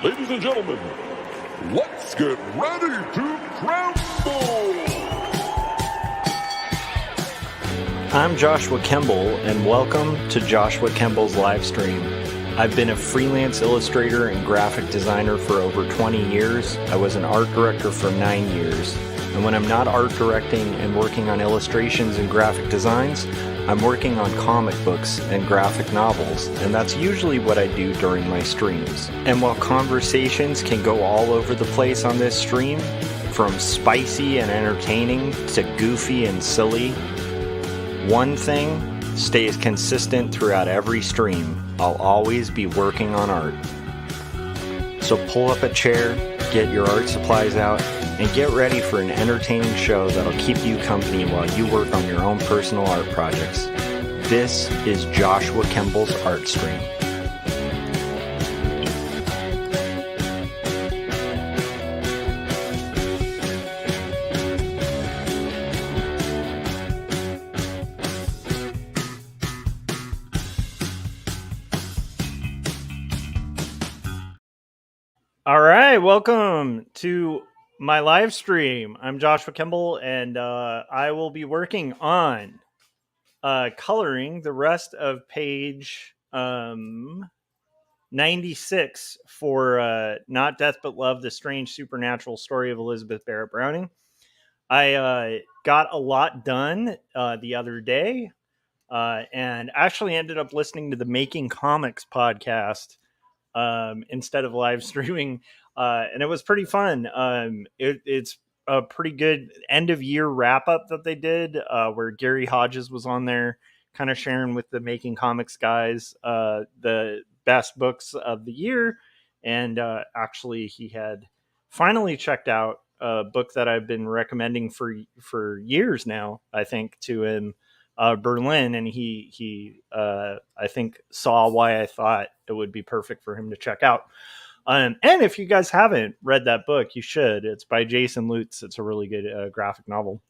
Ladies and gentlemen, let's get ready to crumble! I'm Joshua Kemble, and welcome to Joshua Kemble's Livestream. I've been a freelance illustrator and graphic designer for over 20 years. I was an art director for 9 years. And when I'm not art directing and working on illustrations and graphic designs, I'm working on comic books and graphic novels, and that's usually what I do during my streams. And while conversations can go all over the place on this stream, from spicy and entertaining to goofy and silly, one thing stays consistent throughout every stream. I'll always be working on art. So pull up a chair, get your art supplies out, and get ready for an entertaining show that'll keep you company while you work on your own personal art projects. This is Joshua Kemble's Art Stream. All right, welcome to my live stream. I'm Joshua Kemble, and I will be working on coloring the rest of page 96 for Not Death But Love, The Strange Supernatural Story of Elizabeth Barrett Browning. I got a lot done the other day and actually ended up listening to the Making Comics podcast instead of live streaming. And it was pretty fun. It's a pretty good end of year wrap up that they did where Gary Hodges was on there kind of sharing with the Making Comics guys the best books of the year. And actually he had finally checked out a book that I've been recommending for years now, I think, to him, Berlin, and he I think saw why I thought it would be perfect for him to check out. And if you guys haven't read that book, you should. It's by Jason Lutz. It's a really good graphic novel,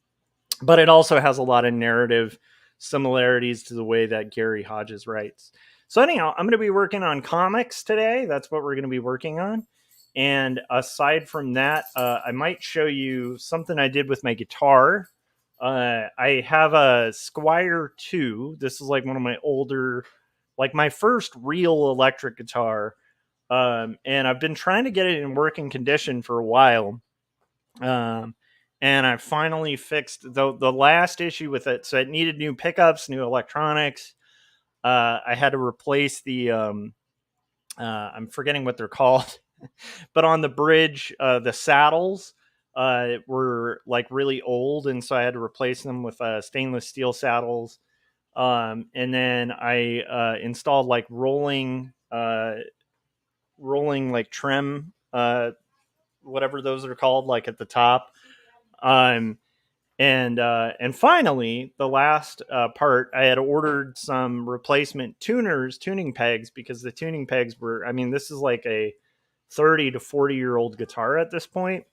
but it also has a lot of narrative similarities to the way that Gary Hodges writes. So anyhow, I'm going to be working on comics today. That's what we're going to be working on. And aside from that, I might show you something I did with my guitar. I have a Squire 2. This is like one of my older, like my first real electric guitar. And I've been trying to get it in working condition for a while. And I finally fixed the last issue with it. So it needed new pickups, new electronics. I had to replace the, I'm forgetting what they're called, but on the bridge, the saddles were like really old, and so I had to replace them with stainless steel saddles. And then I installed like rolling like trim, whatever those are called, like at the top. And finally, the last part, I had ordered some replacement tuning pegs, because the tuning pegs were, I mean, this is like a 30 to 40-year-old guitar at this point,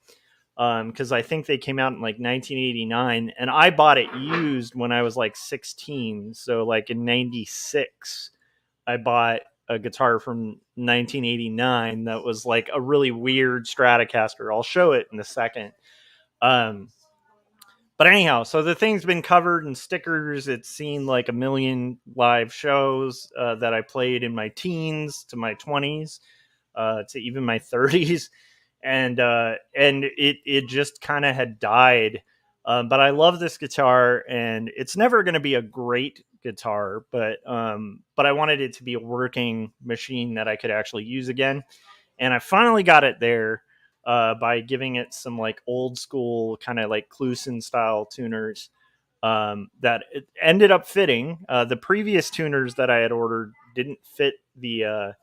because I think they came out in like 1989, and I bought it used when I was like 16. So like in 96, I bought a guitar from 1989 that was like a really weird Stratocaster. I'll show it in a second. But anyhow, so the thing's been covered in stickers. It's seen like a million live shows that I played in my teens to my 20s to even my 30s. And it just kind of had died. But I love this guitar, and it's never going to be a great guitar, but I wanted it to be a working machine that I could actually use again. And I finally got it there. By giving it some like old school kind of like Kluson style tuners that it ended up fitting. The previous tuners that I had ordered didn't fit the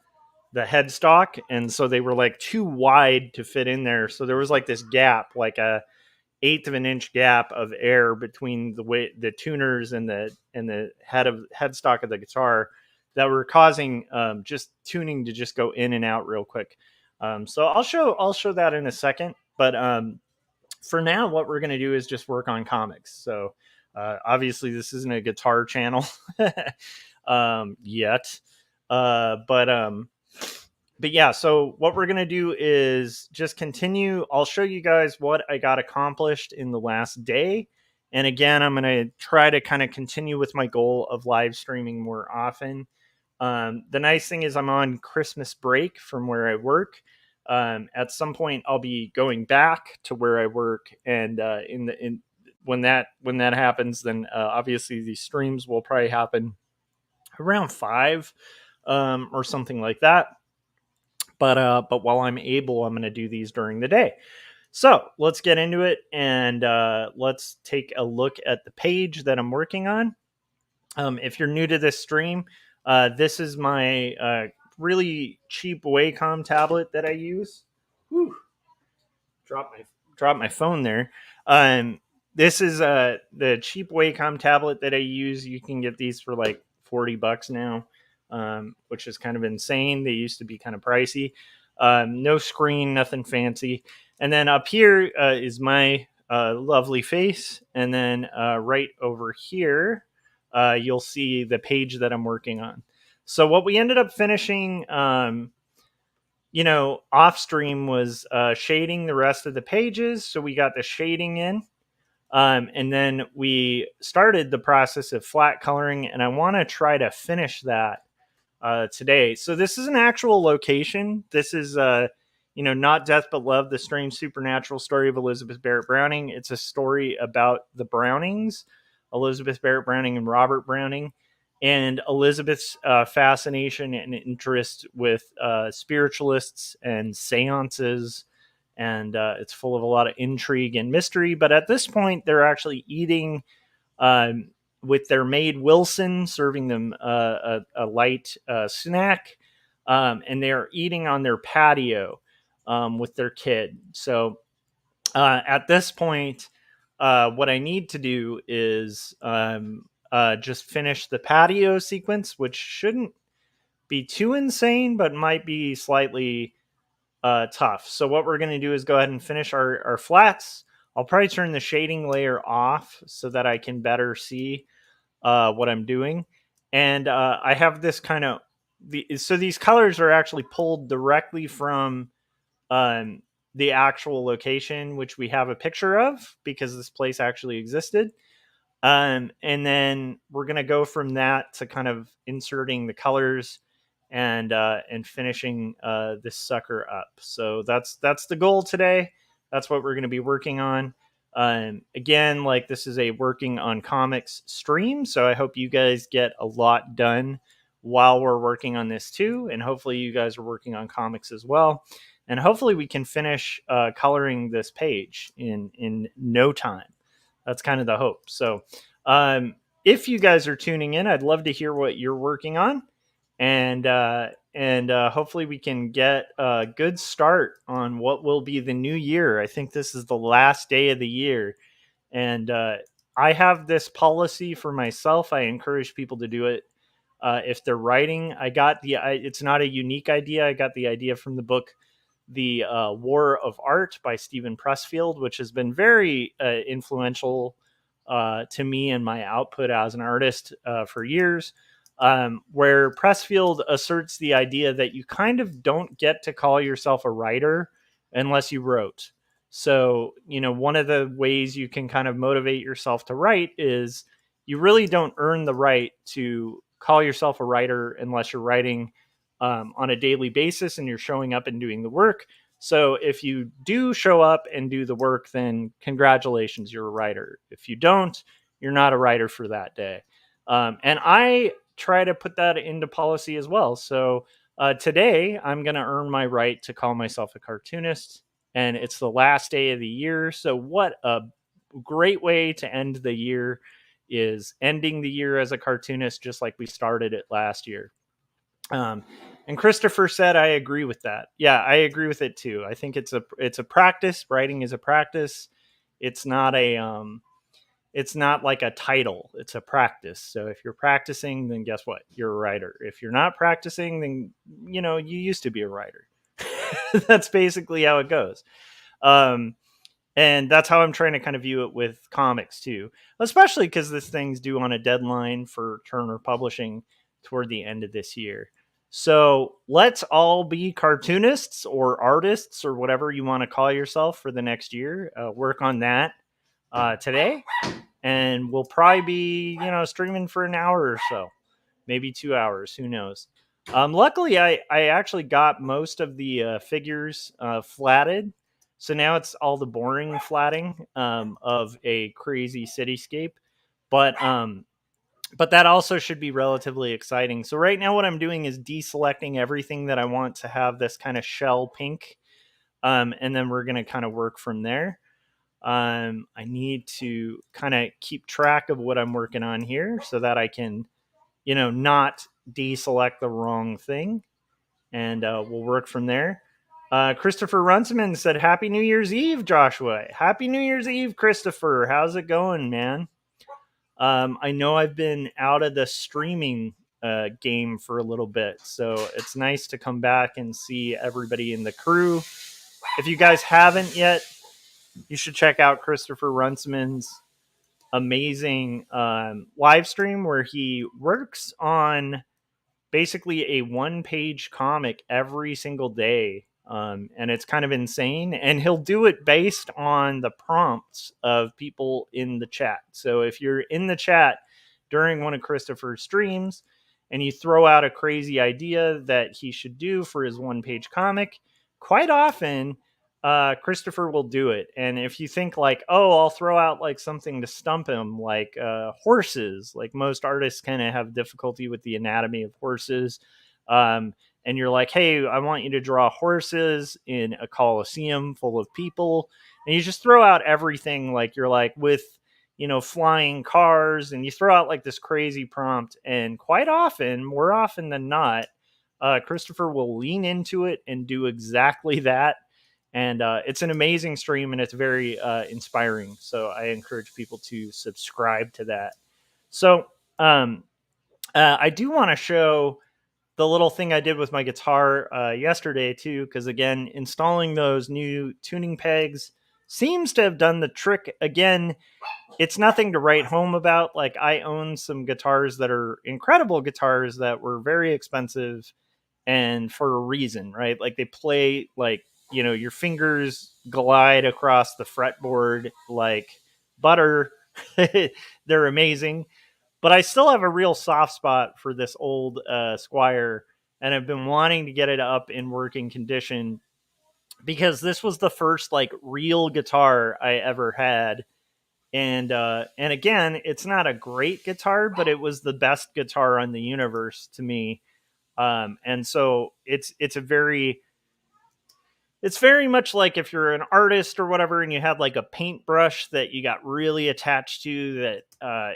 headstock, and so they were like too wide to fit in there. So there was like this gap, like a 1/8 of an inch gap of air between the tuners and the headstock of the guitar, that were causing just tuning to just go in and out real quick. So I'll show that in a second, but for now, what we're going to do is just work on comics. So obviously this isn't a guitar channel yet, but but yeah, so what we're going to do is just continue. I'll show you guys what I got accomplished in the last day. And again, I'm going to try to kind of continue with my goal of live streaming more often. The nice thing is I'm on Christmas break from where I work. At some point, I'll be going back to where I work, and when that happens, then obviously these streams will probably happen around 5 or something like that. But while I'm able, I'm going to do these during the day. So let's get into it, and let's take a look at the page that I'm working on. If you're new to this stream, this is my really cheap Wacom tablet that I use. Whew. Drop my phone there. Um, this is the cheap Wacom tablet that I use. You can get these for like $40 now, which is kind of insane. They used to be kind of pricey. No screen, nothing fancy. And then up here is my lovely face. And then right over here, you'll see the page that I'm working on. So what we ended up finishing, off stream was shading the rest of the pages. So we got the shading in. And then we started the process of flat coloring, and I want to try to finish that today. So this is an actual location. This is, Not Death But Love, the strange supernatural story of Elizabeth Barrett Browning. It's a story about the Brownings, Elizabeth Barrett Browning and Robert Browning, and Elizabeth's fascination and interest with spiritualists and seances. And it's full of a lot of intrigue and mystery. But at this point, they're actually eating with their maid Wilson, serving them a light snack, and they're eating on their patio with their kid. So at this point, what I need to do is just finish the patio sequence, which shouldn't be too insane, but might be slightly tough. So what we're going to do is go ahead and finish our flats. I'll probably turn the shading layer off so that I can better see what I'm doing. And I have this kind of so these colors are actually pulled directly from um, the actual location, which we have a picture of because this place actually existed. And then we're gonna go from that to kind of inserting the colors and finishing this sucker up. So that's the goal today. That's what we're gonna be working on. Again, like this is a working on comics stream, so I hope you guys get a lot done while we're working on this too, and hopefully you guys are working on comics as well. And hopefully we can finish coloring this page in no time. That's kind of the hope. So if you guys are tuning in, I'd love to hear what you're working on, and hopefully we can get a good start on what will be the new year. I think this is the last day of the year, and I have this policy for myself. I encourage people to do it if they're writing. It's not a unique idea. I got the idea from the book The War of Art by Stephen Pressfield, which has been very influential to me and my output as an artist for years, where Pressfield asserts the idea that you kind of don't get to call yourself a writer unless you wrote. So, one of the ways you can kind of motivate yourself to write is you really don't earn the right to call yourself a writer unless you're writing on a daily basis and you're showing up and doing the work. So if you do show up and do the work, then congratulations, you're a writer. If you don't, you're not a writer for that day. And I try to put that into policy as well. So today I'm going to earn my right to call myself a cartoonist, and it's the last day of the year. So what a great way to end the year is ending the year as a cartoonist, just like we started it last year. And Christopher said, I agree with that. Yeah, I agree with it too. I think it's a practice. Writing is a practice. It's not it's not like a title. It's a practice. So if you're practicing, then guess what? You're a writer. If you're not practicing, then, you used to be a writer. That's basically how it goes. And that's how I'm trying to kind of view it with comics too, especially because this thing's due on a deadline for Turner Publishing toward the end of this year. So let's all be cartoonists or artists or whatever you want to call yourself for the next year. Work on that today, and we'll probably be streaming for an hour or so, maybe 2 hours. Who knows? Luckily, I actually got most of the figures flatted, so now it's all the boring flatting of a crazy cityscape. But that also should be relatively exciting. So right now what I'm doing is deselecting everything that I want to have this kind of shell pink. And then we're going to kind of work from there. I need to kind of keep track of what I'm working on here so that I can, not deselect the wrong thing. And we'll work from there. Christopher Runciman said, Happy New Year's Eve, Joshua. Happy New Year's Eve, Christopher. How's it going, man? I know I've been out of the streaming game for a little bit, so it's nice to come back and see everybody in the crew. If you guys haven't yet, you should check out Christopher Runciman's amazing live stream where he works on basically a one-page comic every single day. And it's kind of insane. And he'll do it based on the prompts of people in the chat. So if you're in the chat during one of Christopher's streams and you throw out a crazy idea that he should do for his one-page comic, quite often Christopher will do it. And if you think like, oh, I'll throw out like something to stump him, like horses, like most artists kind of have difficulty with the anatomy of horses. And you're like, hey, I want you to draw horses in a coliseum full of people. And you just throw out everything, like you're like with, flying cars, and you throw out like this crazy prompt. And quite often, more often than not, Christopher will lean into it and do exactly that. And it's an amazing stream, and it's very inspiring. So I encourage people to subscribe to that. So I do want to show the little thing I did with my guitar yesterday too, because again, installing those new tuning pegs seems to have done the trick. Again, it's nothing to write home about. Like, I own some guitars that are incredible guitars that were very expensive, and for a reason, right? Like, they play like, your fingers glide across the fretboard like butter. They're amazing. But I still have a real soft spot for this old Squire, and I've been wanting to get it up in working condition because this was the first like real guitar I ever had. And again, it's not a great guitar, but it was the best guitar on the universe to me. And so it's very much like if you're an artist or whatever and you have like a paintbrush that you got really attached to that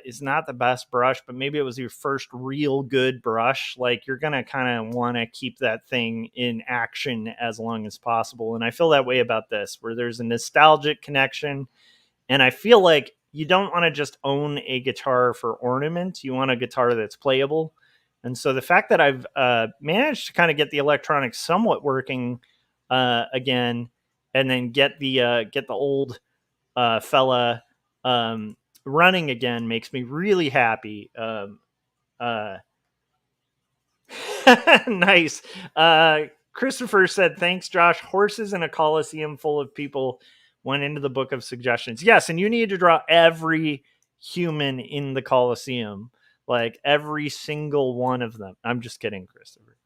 is not the best brush, but maybe it was your first real good brush. Like, you're going to kind of want to keep that thing in action as long as possible. And I feel that way about this, where there's a nostalgic connection. And I feel like you don't want to just own a guitar for ornament. You want a guitar that's playable. And so the fact that I've managed to kind of get the electronics somewhat working again, and then get the old fella running again makes me really happy. Nice. Christopher said, thanks, Josh. Horses in a coliseum full of people went into the book of suggestions. Yes, and you need to draw every human in the coliseum, like every single one of them. I'm just kidding, Christopher.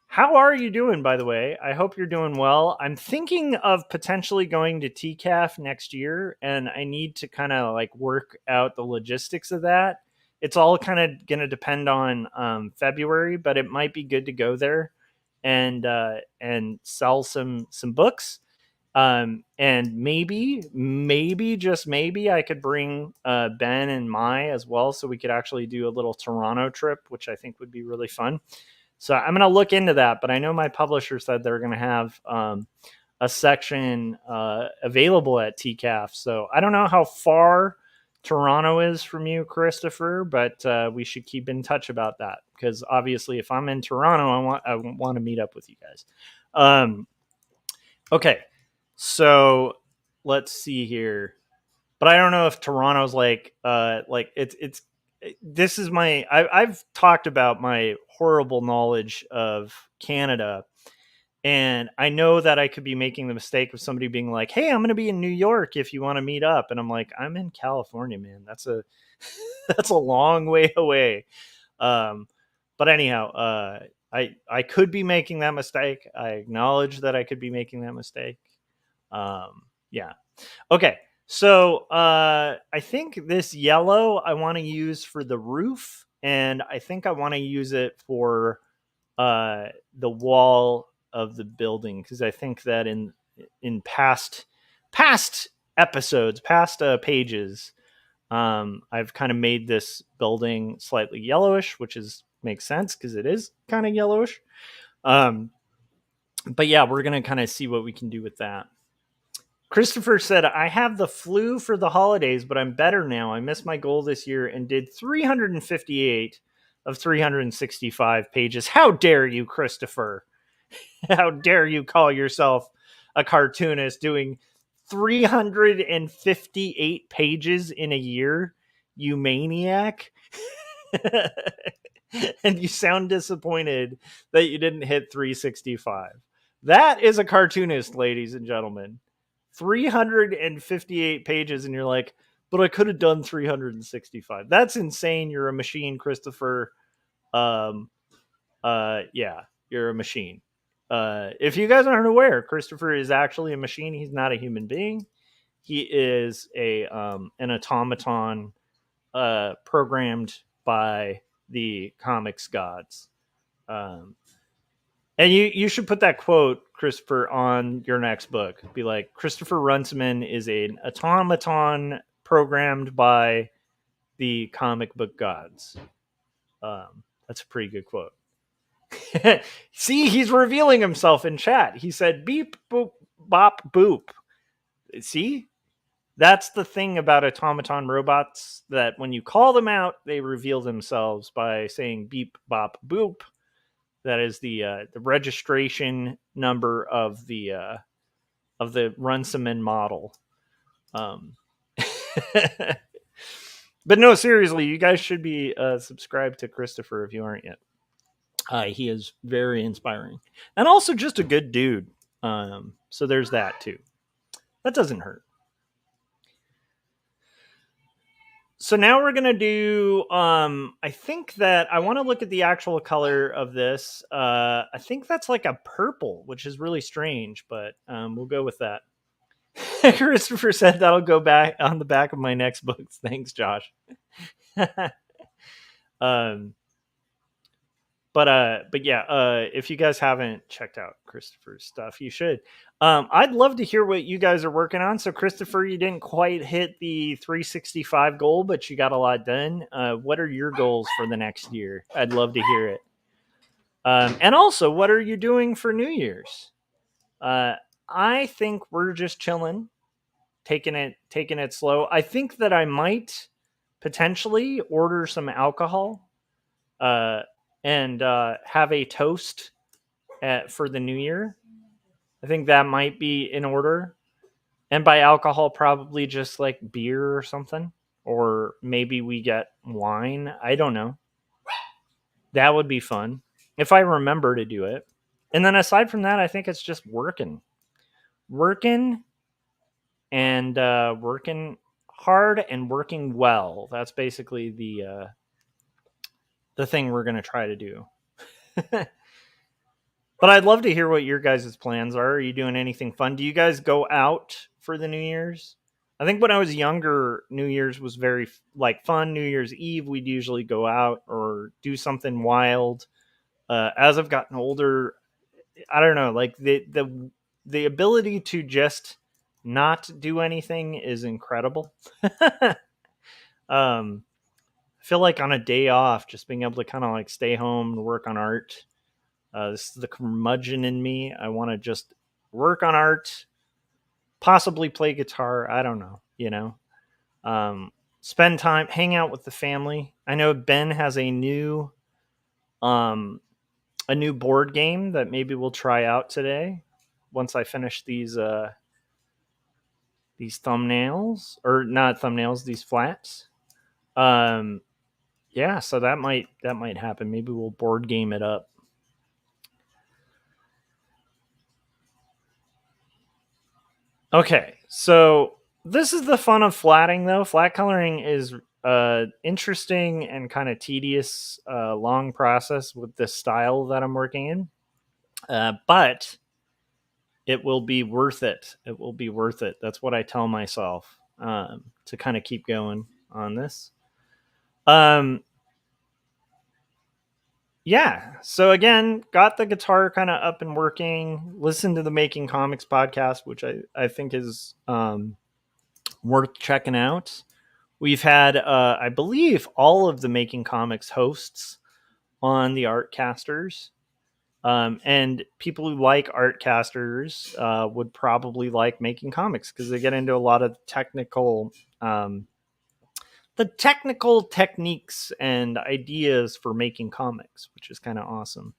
How are you doing, by the way? I hope you're doing well. I'm thinking of potentially going to TCAF next year, and I need to kind of like work out the logistics of that. It's all kind of going to depend on February, but it might be good to go there and sell some books. And maybe just maybe I could bring Ben and Mai as well, so we could actually do a little Toronto trip, which I think would be really fun. So I'm going to look into that, but I know my publisher said they're going to have a section available at TCAF. So I don't know how far Toronto is from you, Christopher, but we should keep in touch about that, because obviously if I'm in Toronto, I want to meet up with you guys. Okay, so let's see here. But I don't know if Toronto's like it's this is I've talked about my horrible knowledge of Canada, and I know that I could be making the mistake of somebody being like, "Hey, I'm going to be in New York if you want to meet up," and I'm like, "I'm in California, man. That's a that's a long way away." Um, but anyhow, I could be making that mistake. I acknowledge that I could be making that mistake. Yeah. Okay. So I think this yellow I want to use for the roof, and I think I want to use it for the wall of the building, because I think that in past episodes, past pages, I've kind of made this building slightly yellowish, which is makes sense because it is kind of yellowish. Um, but yeah, we're gonna kind of see what we can do with that. Christopher said, I have the flu for the holidays, but I'm better now. I missed my goal this year and did 358 of 365 pages. How dare you, Christopher? How dare you call yourself a cartoonist doing 358 pages in a year, you maniac? And you sound disappointed that you didn't hit 365. That is a cartoonist, ladies and gentlemen. 358 pages, and you're like, but I could have done 365. That's insane. You're a machine, Christopher. Um, yeah, you're a machine. If you guys aren't aware, Christopher is actually a machine. He's not a human being. He is an automaton programmed by the comics gods. Um, and you should put that quote, Christopher, on your next book. Be like, Christopher Runciman is an automaton programmed by the comic book gods. That's a pretty good quote. See, he's revealing himself in chat. He said beep, boop, bop, boop. See? That's the thing about automaton robots, that when you call them out, they reveal themselves by saying beep, bop, boop. That is the registration number of the Runciman model. But no, seriously, you guys should be subscribed to Christopher if you aren't yet. He is very inspiring, and also just a good dude. So there's that too. That doesn't hurt. So now we're gonna do. I think that I want to look at the actual color of this. I think that's like a purple, which is really strange, but we'll go with that. Christopher said that'll go back on the back of my next books. Thanks, Josh. um, but yeah, if you guys haven't checked out Christopher's stuff, you should. I'd love to hear what you guys are working on. So, Christopher, you didn't quite hit the 365 goal, but you got a lot done. What are your goals for the next year? I'd love to hear it. And also, what are you doing for New Year's? I think we're just chilling, taking it slow. I think that I might potentially order some alcohol. And have a toast for the new year. I think that might be in order. And by alcohol, probably just like beer or something. Or maybe we get wine. I don't know. That would be fun if I remember to do it. And then aside from that, I think it's just working. Working and working hard and working well. That's basically the thing we're going to try to do. But I'd love to hear what your guys' plans are. Are you doing anything fun? Do you guys go out for the New Year's? I think when I was younger, New Year's was very like fun. New Year's Eve, we'd usually go out or do something wild. As I've gotten older, I don't know, like the ability to just not do anything is incredible. I feel like on a day off, just being able to kind of like stay home and work on art. This is the curmudgeon in me. I want to just work on art, possibly play guitar. I don't know, spend time, hang out with the family. I know Ben has a new board game that maybe we'll try out today once I finish these thumbnails, or not thumbnails, these flaps. yeah, so that might happen. Maybe we'll board game it up. Okay, so this is the fun of flatting, though. Flat coloring is interesting and kind of tedious, long process with the style that I'm working in, but it will be worth it. It will be worth it. That's what I tell myself, to kind of keep going on this. Um, yeah. So again, got the guitar kind of up and working. Listened to the Making Comics podcast, which I think is worth checking out. We've had, I believe, all of the Making Comics hosts on the Artcasters. And people who like Artcasters would probably like Making Comics because they get into a lot of um, technical techniques and ideas for making comics, which is kind of awesome.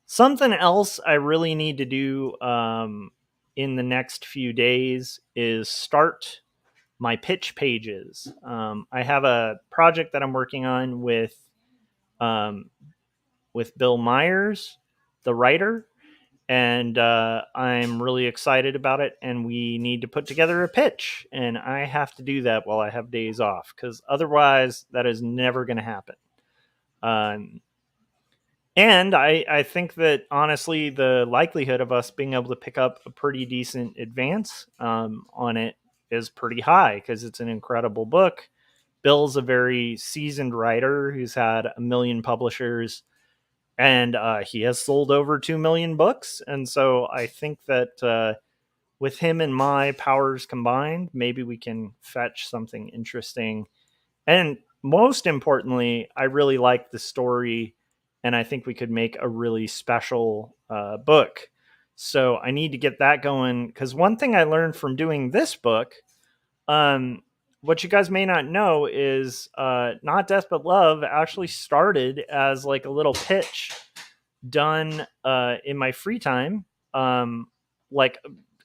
Something else I really need to do in the next few days is start my pitch pages. I have a project that I'm working on um, with Bill Myers, the writer, and I'm really excited about it. And we need to put together a pitch, and I have to do that while I have days off because otherwise, that is never going to happen. Um, and I think that honestly, the likelihood of us being able to pick up a pretty decent advance on it is pretty high because it's an incredible book. Bill's a very seasoned writer who's had a million publishers, and he has sold over 2 million books. And so I think that with him and my powers combined, maybe we can fetch something interesting. And most importantly, I really like the story, and I think we could make a really special book. So I need to get that going because one thing I learned from doing this book, um, what you guys may not know is Not Death But Love actually started as like a little pitch done in my free time, like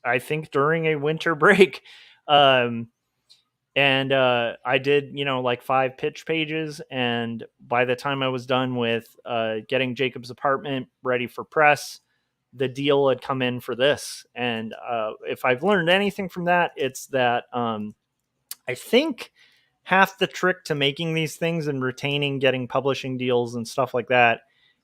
I think during a winter break. Um, and I did, like 5 pitch pages. And by the time I was done with getting Jacob's apartment ready for press, the deal had come in for this. And if I've learned anything from that, it's that I think half the trick to making these things and retaining getting publishing deals and stuff like that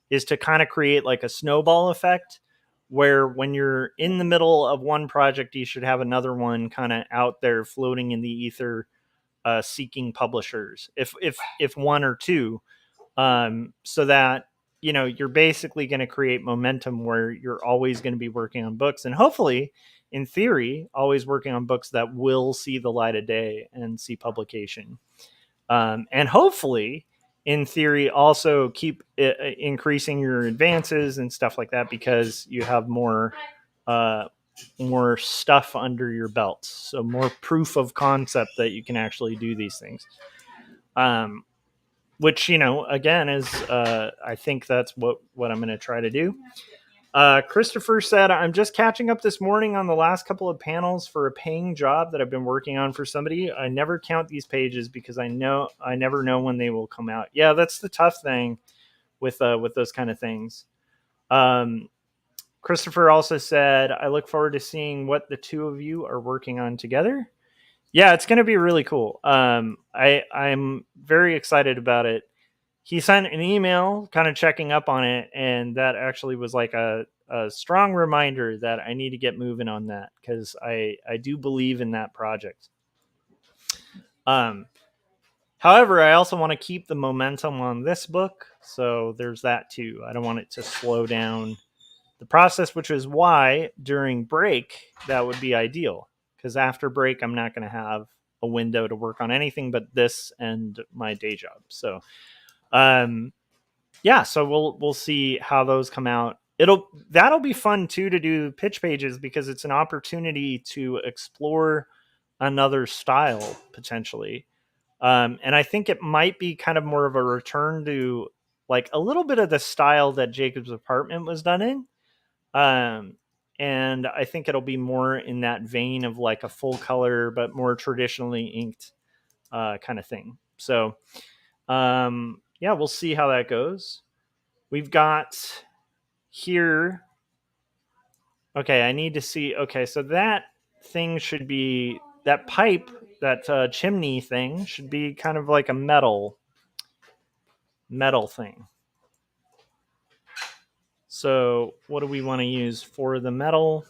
is to kind of create like a snowball effect where when you're in the middle of one project, you should have another one kind of out there floating in the ether, seeking publishers, if one or two, so that you're basically going to create momentum where you're always going to be working on books, and hopefully, in theory, always working on books that will see the light of day and see publication, and hopefully, in theory, also keep increasing your advances and stuff like that because you have uh, more stuff under your belt, so more proof of concept that you can actually do these things. Um, which again is I think that's what I'm going to try to do. Christopher said, I'm just catching up this morning on the last couple of panels for a paying job that I've been working on for somebody. I never count these pages because I never know when they will come out. Yeah, that's the tough thing with those kind of things. Christopher also said, I look forward to seeing what the two of you are working on together. Yeah, it's going to be really cool. I'm very excited about it. He sent an email kind of checking up on it, and that actually was like a strong reminder that I need to get moving on that because I do believe in that project. However, I also want to keep the momentum on this book, so there's that too. I don't want it to slow down the process, which is why during break that would be ideal, because after break I'm not going to have a window to work on anything but this and my day job. So yeah, so we'll see how those come out. That'll be fun too to do pitch pages because it's an opportunity to explore another style potentially. And I think it might be kind of more of a return to like a little bit of the style that Jacob's apartment was done in. Um, and I think it'll be more in that vein of like a full color, but more traditionally inked kind of thing. So Yeah, we'll see how that goes. We've got here. Okay, I need to see. Okay, so that thing should be that pipe, that chimney thing should be kind of like a metal thing. So what do we want to use for the metal?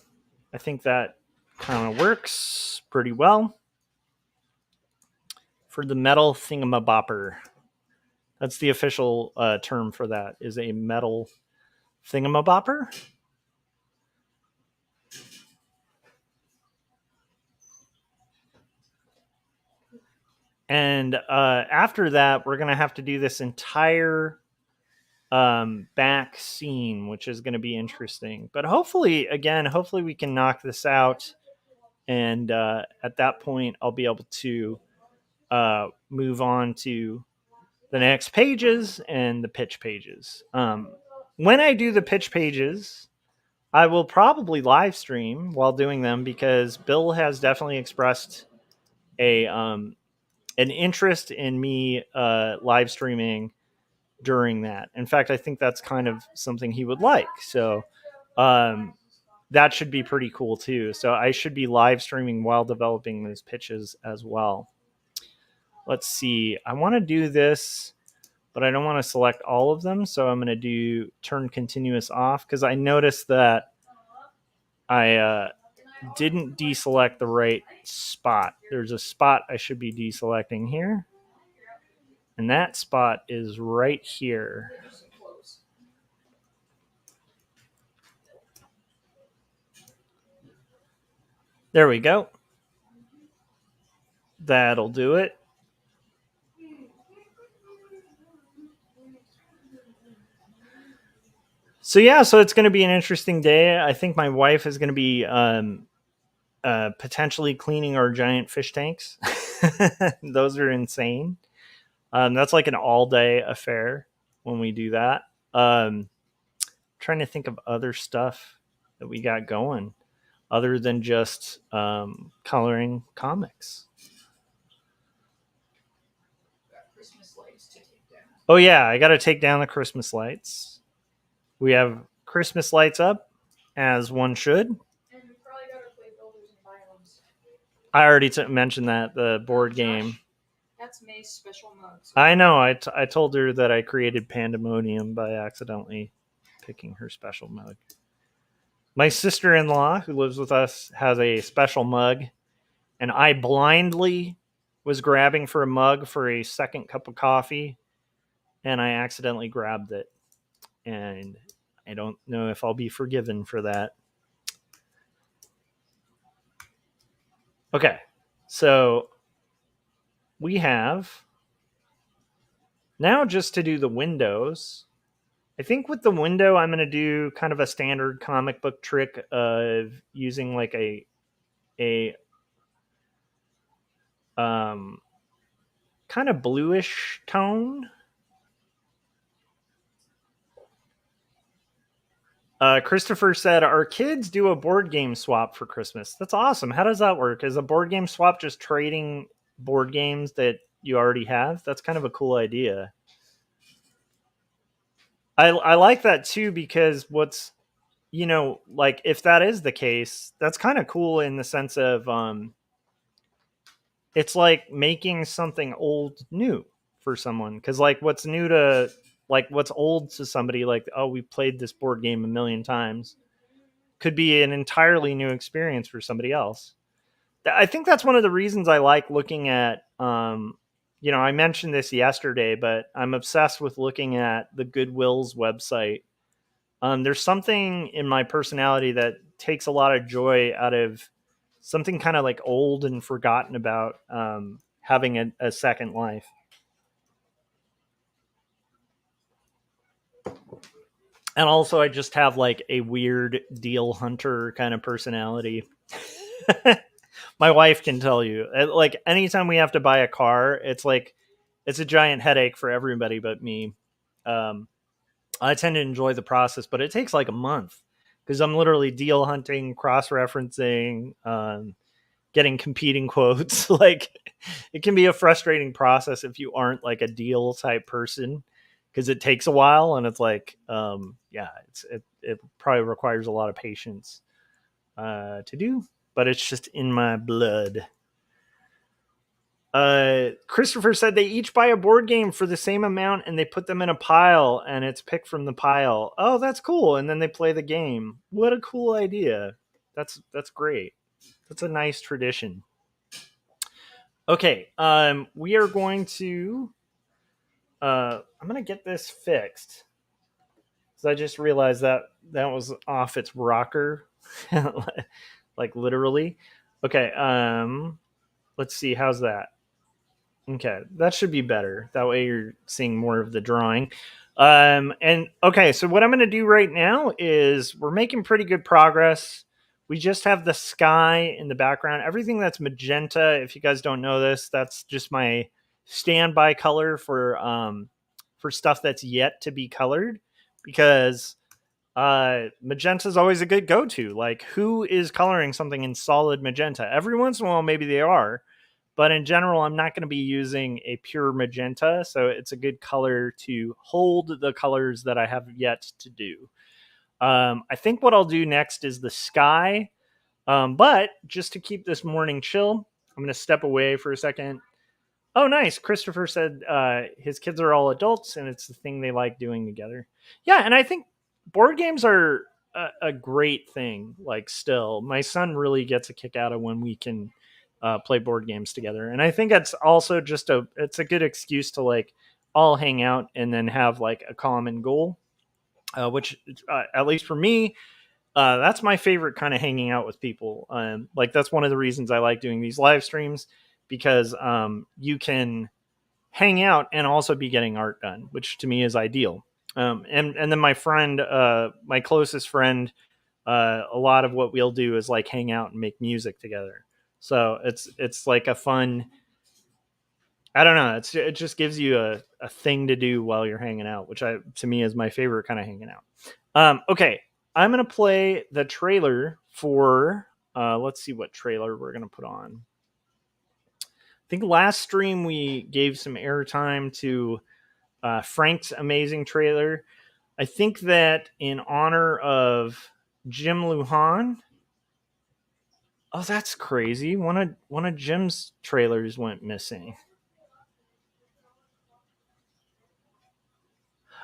I think that kind of works pretty well for the metal thingamabopper. That's the official term for that, is a metal thingamabopper. And after that, we're going to have to do this entire back scene, which is going to be interesting. But hopefully we can knock this out. And at that point, I'll be able to move on to the next pages and the pitch pages. When I do the pitch pages, I will probably live stream while doing them, because Bill has definitely expressed an interest in me live streaming during that. In fact, I think that's kind of something he would like. So that should be pretty cool too. So I should be live streaming while developing those pitches as well. Let's see. I want to do this, but I don't want to select all of them. So I'm going to do turn continuous off, because I noticed that I didn't deselect the right spot. There's a spot I should be deselecting here. And that spot is right here. There we go. That'll do it. So yeah, so it's going to be an interesting day. I think my wife is going to be potentially cleaning our giant fish tanks. Those are insane. That's like an all-day affair when we do that. Trying to think of other stuff that we got going other than just coloring comics. Oh yeah, I got to take down the Christmas lights. We have Christmas lights up, as one should. And we probably got to play Builders and Biomes. I already mentioned that, the board game. That's May's special mug. So I know. I told her that I created pandemonium by accidentally picking her special mug. My sister-in-law, who lives with us, has a special mug, and I blindly was grabbing for a mug for a second cup of coffee, and I accidentally grabbed it. And I don't know if I'll be forgiven for that. Okay, so we have now, just to do the windows. I think with the window, I'm going to do kind of a standard comic book trick of using like a kind of bluish tone. Christopher said, our kids do a board game swap for Christmas. That's awesome. How does that work? Is a board game swap just trading board games that you already have? That's kind of a cool idea. I like that too, because what's, like if that is the case, that's kind of cool in the sense of it's like making something old new for someone. Because like what's new to, like what's old to somebody, like, oh, we played this board game a million times, could be an entirely new experience for somebody else. I think that's one of the reasons I like looking at, I mentioned this yesterday, but I'm obsessed with looking at the Goodwill's website. There's something in my personality that takes a lot of joy out of something kind of like old and forgotten about, having a second life. And also I just have like a weird deal hunter kind of personality. My wife can tell you, like anytime we have to buy a car, it's like, it's a giant headache for everybody but me. I tend to enjoy the process, but it takes like a month because I'm literally deal hunting, cross-referencing, getting competing quotes. Like, it can be a frustrating process if you aren't like a deal type person, because it takes a while, and it's like, it probably requires a lot of patience to do, but it's just in my blood. Christopher said they each buy a board game for the same amount and they put them in a pile and it's picked from the pile. Oh, that's cool. And then they play the game. What a cool idea. That's great. That's a nice tradition. Okay. We are going to, I'm going to get this fixed. So I just realized that was off its rocker. Like literally. Okay. Let's see. How's that? Okay, that should be better. That way you're seeing more of the drawing. And okay, so what I'm going to do right now is we're making pretty good progress. We just have the sky in the background. Everything that's magenta, if you guys don't know this, that's just my standby color for stuff that's yet to be colored, because magenta is always a good go-to. Like, who is coloring something in solid magenta? Every once in a while, maybe they are. But in general, I'm not going to be using a pure magenta, so it's a good color to hold the colors that I have yet to do. I think what I'll do next is the sky. But just to keep this morning chill, I'm going to step away for a second. Oh, nice. Christopher said his kids are all adults, and it's the thing they like doing together. Yeah, and I think board games are a great thing. Like, still, my son really gets a kick out of when we can play board games together, and I think that's also just it's a good excuse to like all hang out and then have like a common goal, which at least for me, that's my favorite kind of hanging out with people. Like, that's one of the reasons I like doing these live streams, because you can hang out and also be getting art done, which to me is ideal. And then my friend, my closest friend, a lot of what we'll do is like hang out and make music together. So it's like a fun, I don't know. It just gives you a thing to do while you're hanging out, which to me is my favorite kind of hanging out. Okay, I'm gonna play the trailer for. Let's see what trailer we're gonna put on. I think last stream we gave some airtime to Frank's amazing trailer. I think that in honor of Jim Lujan. Oh, that's crazy. One of Jim's trailers went missing.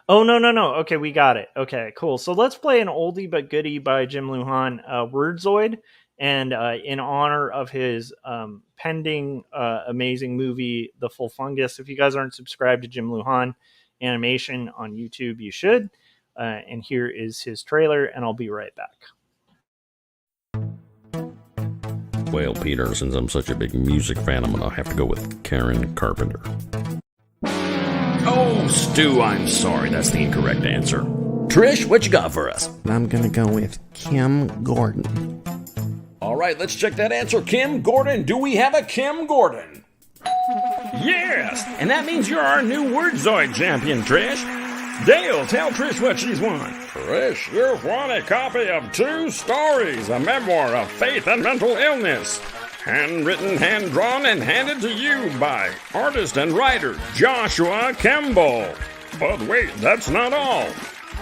Oh, no. Okay, we got it. Okay, cool. So let's play an oldie but goodie by Jim Lujan, Wordzoid. And in honor of his pending amazing movie, The Full Fungus. If you guys aren't subscribed to Jim Lujan Animation on YouTube, you should. And here is his trailer, and I'll be right back. Well, Peter, since I'm such a big music fan, I'm gonna have to go with Karen Carpenter. Oh, Stu, I'm sorry. That's the incorrect answer. Trish, what you got for us? I'm gonna go with Kim Gordon. All right, let's check that answer. Kim Gordon. Do we have a Kim Gordon? Yes, and that means you're our new Wordzoid champion, Trish. Dale, tell Trish what she's won. Trish, you've won a copy of 2 stories, a memoir of faith and mental illness. Handwritten, hand-drawn, and handed to you by artist and writer Joshua Kemble. But wait, that's not all.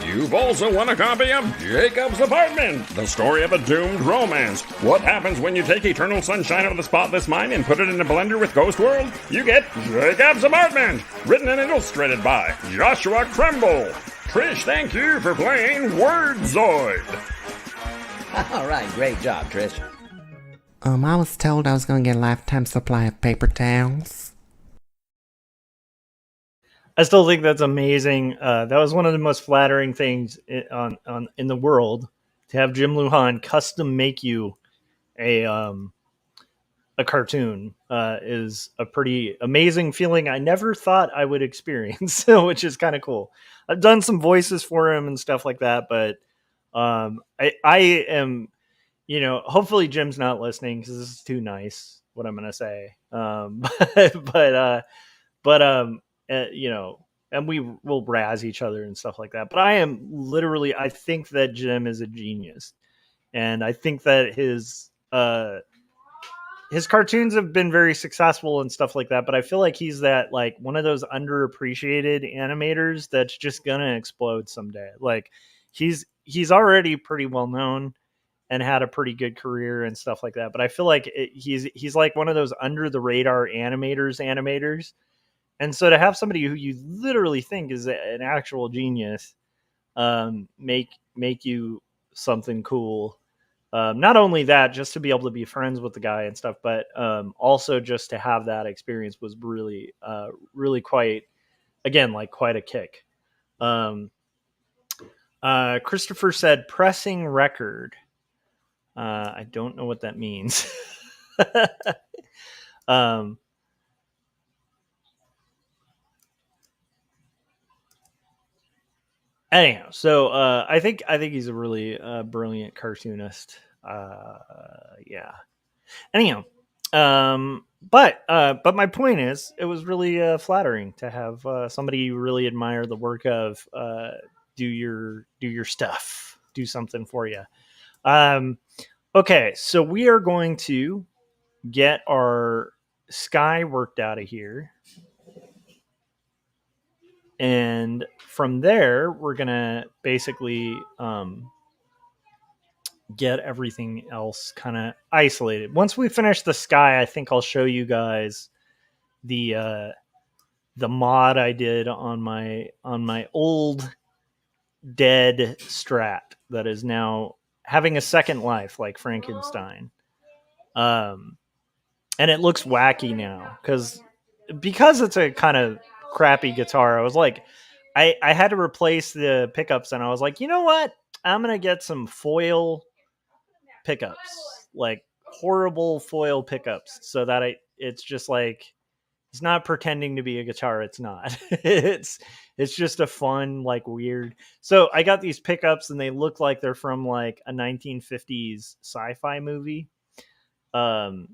You've also won a copy of Jacob's Apartment, the story of a doomed romance. What happens when you take eternal sunshine out of the spotless mind and put it in a blender with Ghost World? You get Jacob's Apartment, written and illustrated by Joshua Kemble. Trish, thank you for playing Wordzoid. All right, great job, Trish. I was told I was gonna get a lifetime supply of paper towels. I still think that's amazing. That was one of the most flattering things in the world, to have Jim Lujan custom make you a cartoon. Is a pretty amazing feeling I never thought I would experience, which is kind of cool. I've done some voices for him and stuff like that, but I am, hopefully Jim's not listening, because this is too nice what I'm gonna say. And we will razz each other and stuff like that. But I think that Jim is a genius. And I think that his his cartoons have been very successful and stuff like that, but I feel like he's that like one of those underappreciated animators that's just gonna explode someday. Like he's already pretty well known and had a pretty good career and stuff like that. But I feel like he's like one of those under the radar animators. And so to have somebody who you literally think is an actual genius make you something cool. Not only that, just to be able to be friends with the guy and stuff, but also just to have that experience was really, really quite, again, like quite a kick. Christopher said pressing record. I don't know what that means. Anyhow, so I think he's a really brilliant cartoonist. Yeah. Anyhow, but my point is, it was really flattering to have somebody you really admire the work of do your stuff, do something for you. Okay, so we are going to get our sky worked out of here. And from there, we're going to basically get everything else kind of isolated. Once we finish the sky, I think I'll show you guys the mod I did on my old dead Strat that is now having a second life like Frankenstein. And it looks wacky now because it's a kind of crappy guitar. I was like, I had to replace the pickups, and I was like, you know what? I'm gonna get some foil pickups, like horrible foil pickups, so that it's just like it's not pretending to be a guitar. It's not. it's just a fun, like weird. So I got these pickups, and they look like they're from like a 1950s sci-fi movie. And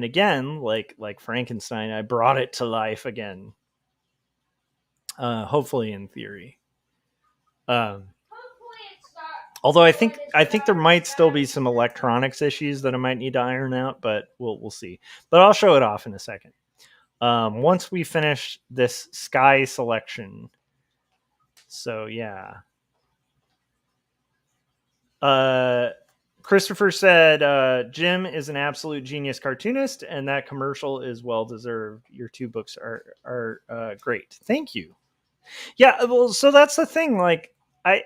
again, like Frankenstein, I brought it to life again. Hopefully, in theory. Although I think there might still be some electronics issues that I might need to iron out, but we'll see. But I'll show it off in a second. Once we finish this sky selection. So yeah. Christopher said, Jim is an absolute genius cartoonist, and that commercial is well deserved. Your two books are great. Thank you. Yeah, well, so that's the thing. Like, I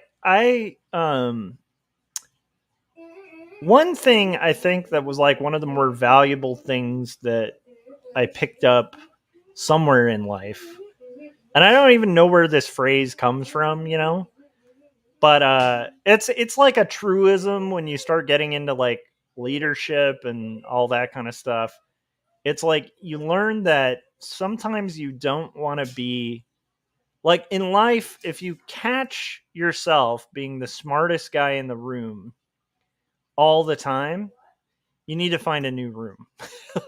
one thing I think that was like one of the more valuable things that I picked up somewhere in life, and I don't even know where this phrase comes from, you know. But it's like a truism when you start getting into like leadership and all that kind of stuff. It's like you learn that sometimes you don't want to be like in life. If you catch yourself being the smartest guy in the room all the time, you need to find a new room.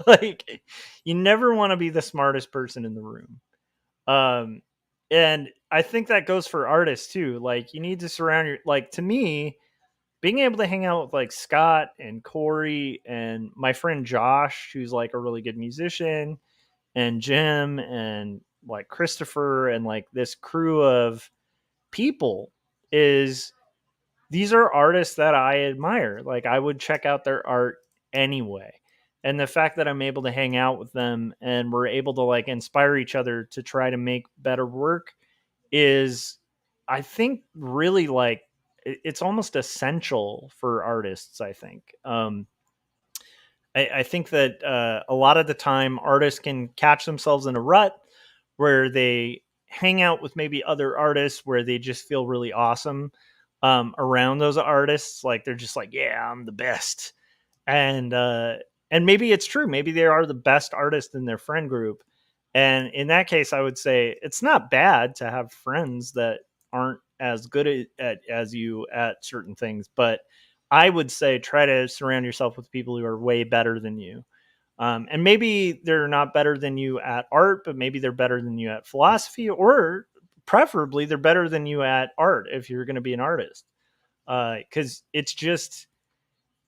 Like you never want to be the smartest person in the room. And I think that goes for artists too. Like you need to surround your, like to me, being able to hang out with like Scott and Corey and my friend Josh, who's like a really good musician, and Jim and like Christopher and like this crew of people is these are artists that I admire. Like I would check out their art anyway. And the fact that I'm able to hang out with them and we're able to like inspire each other to try to make better work is, I think, really like it's almost essential for artists. I think. I think that a lot of the time artists can catch themselves in a rut where they hang out with maybe other artists where they just feel really awesome around those artists. Like they're just like, yeah, I'm the best. And maybe it's true. Maybe they are the best artist in their friend group. And in that case, I would say it's not bad to have friends that aren't as good as you at certain things. But I would say try to surround yourself with people who are way better than you. And maybe they're not better than you at art, but maybe they're better than you at philosophy, or preferably they're better than you at art if you're going to be an artist. Because it's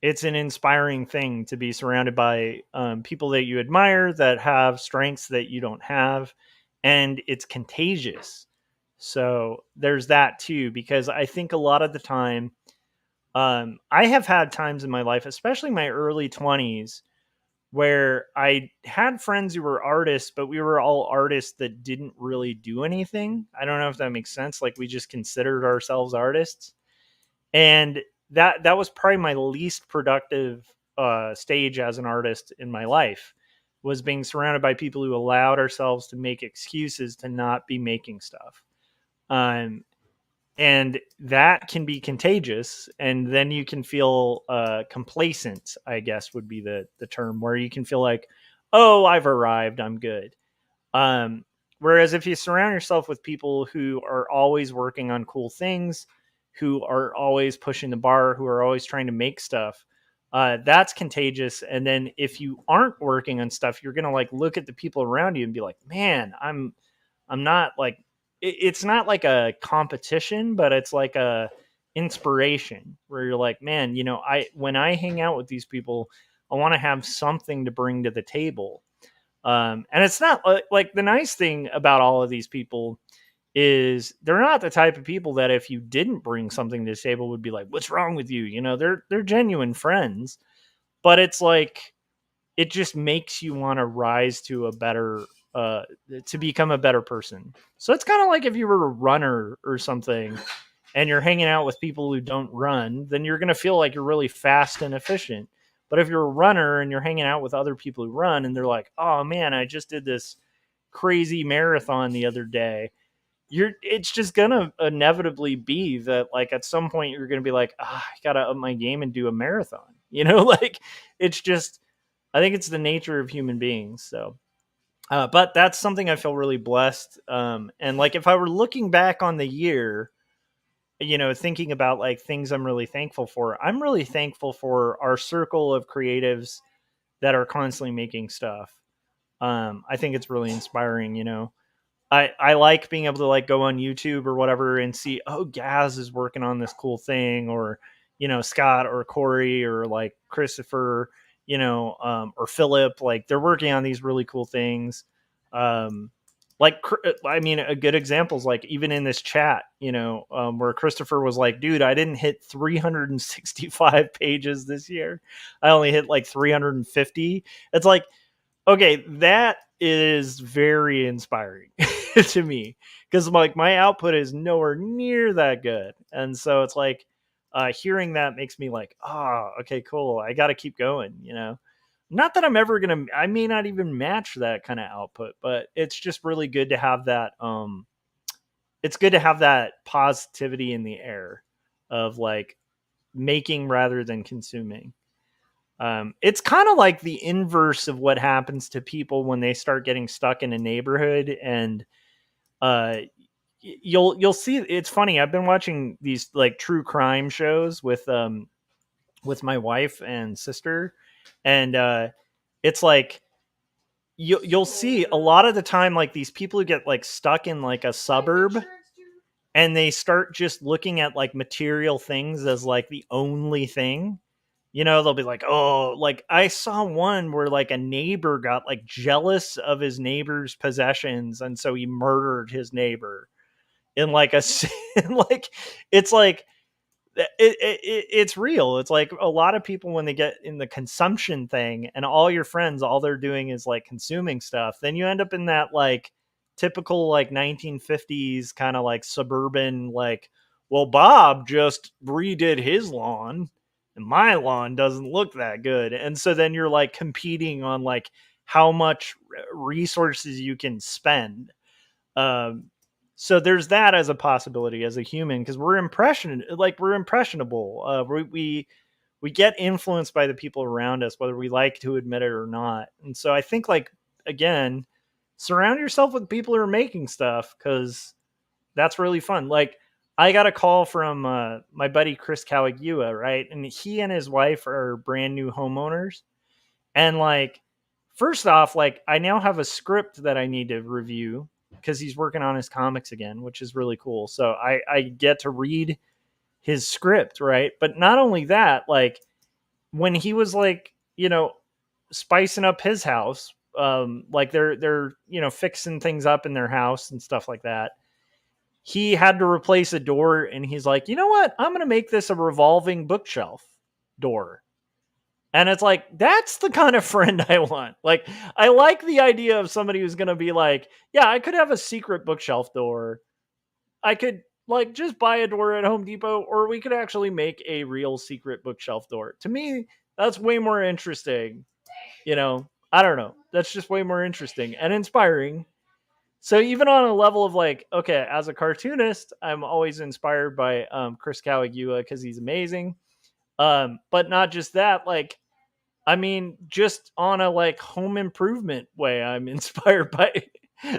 it's an inspiring thing to be surrounded by people that you admire that have strengths that you don't have, and it's contagious. So there's that too, because I think a lot of the time, I have had times in my life, especially my early 20s, where I had friends who were artists, but we were all artists that didn't really do anything. I don't know if that makes sense. Like, we just considered ourselves artists. And that was probably my least productive stage as an artist in my life, was being surrounded by people who allowed ourselves to make excuses to not be making stuff. Um, and that can be contagious, and then you can feel complacent, I guess would be the term, where you can feel like, oh, I've arrived, I'm good. um, Whereas if you surround yourself with people who are always working on cool things, who are always pushing the bar, who are always trying to make stuff, that's contagious. And then if you aren't working on stuff, you're gonna like look at the people around you and be like, man, I'm not like, it's not like a competition, but it's like a inspiration where you're like, man, when I hang out with these people, I want to have something to bring to the table. And it's not like, the nice thing about all of these people is they're not the type of people that if you didn't bring something to the table would be like, what's wrong with you? They're genuine friends, but it's like, it just makes you want to rise to a better, to become a better person. So it's kind of like if you were a runner or something and you're hanging out with people who don't run, then you're going to feel like you're really fast and efficient. But if you're a runner and you're hanging out with other people who run and they're like, oh man, I just did this crazy marathon the other day, it's just going to inevitably be that, like, at some point you're going to be like, I got to up my game and do a marathon. Like, it's just, I think it's the nature of human beings. So, but that's something I feel really blessed. And like, if I were looking back on the year, thinking about like things I'm really thankful for, I'm really thankful for our circle of creatives that are constantly making stuff. I think it's really inspiring. I like being able to like go on YouTube or whatever and see, oh, Gaz is working on this cool thing, or, Scott or Corey or like Christopher, or Philip, like they're working on these really cool things. Like, I mean, a good example is like, even in this chat, where Christopher was like, dude, I didn't hit 365 pages this year. I only hit like 350. It's like, okay, that is very inspiring to me, because like my output is nowhere near that good. And so it's like, hearing that makes me like, oh, okay, cool. I got to keep going, Not that I'm ever going to, I may not even match that kind of output, but it's just really good to have that. It's good to have that positivity in the air of like making rather than consuming. It's kind of like the inverse of what happens to people when they start getting stuck in a neighborhood. And you'll see, it's funny. I've been watching these like true crime shows with my wife and sister, and it's like, you'll see a lot of the time, like these people who get like stuck in like a suburb, and they start just looking at like material things as like the only thing. They'll be like, oh, like I saw one where like a neighbor got like jealous of his neighbor's possessions, and so he murdered his neighbor in like a like, it's like, it's real. It's like a lot of people, when they get in the consumption thing and all your friends, all they're doing is like consuming stuff, then you end up in that like typical like 1950s kind of like suburban, like, well, Bob just redid his lawn and my lawn doesn't look that good. And so then you're like competing on like how much resources you can spend. So there's that as a possibility as a human, because we're impressionable. We get influenced by the people around us, whether we like to admit it or not. And so I think, like, again, surround yourself with people who are making stuff, because that's really fun. Like, I got a call from my buddy Chris Cawagua, right? And he and his wife are brand new homeowners. And like, first off, like, I now have a script that I need to review because he's working on his comics again, which is really cool. So I get to read his script, right? But not only that, like, when he was like, spicing up his house, like they're fixing things up in their house and stuff like that, he had to replace a door, and he's like, you know what, I'm gonna make this a revolving bookshelf door. And it's like, that's the kind of friend I want. Like, I like the idea of somebody who's gonna be like, yeah, I could have a secret bookshelf door. I could like just buy a door at Home Depot, or we could actually make a real secret bookshelf door. To me, that's way more interesting. I don't know. That's just way more interesting and inspiring. So even on a level of like, okay, as a cartoonist, I'm always inspired by Chris Kawagiwa because he's amazing. But not just that, like, I mean, just on a like home improvement way, I'm inspired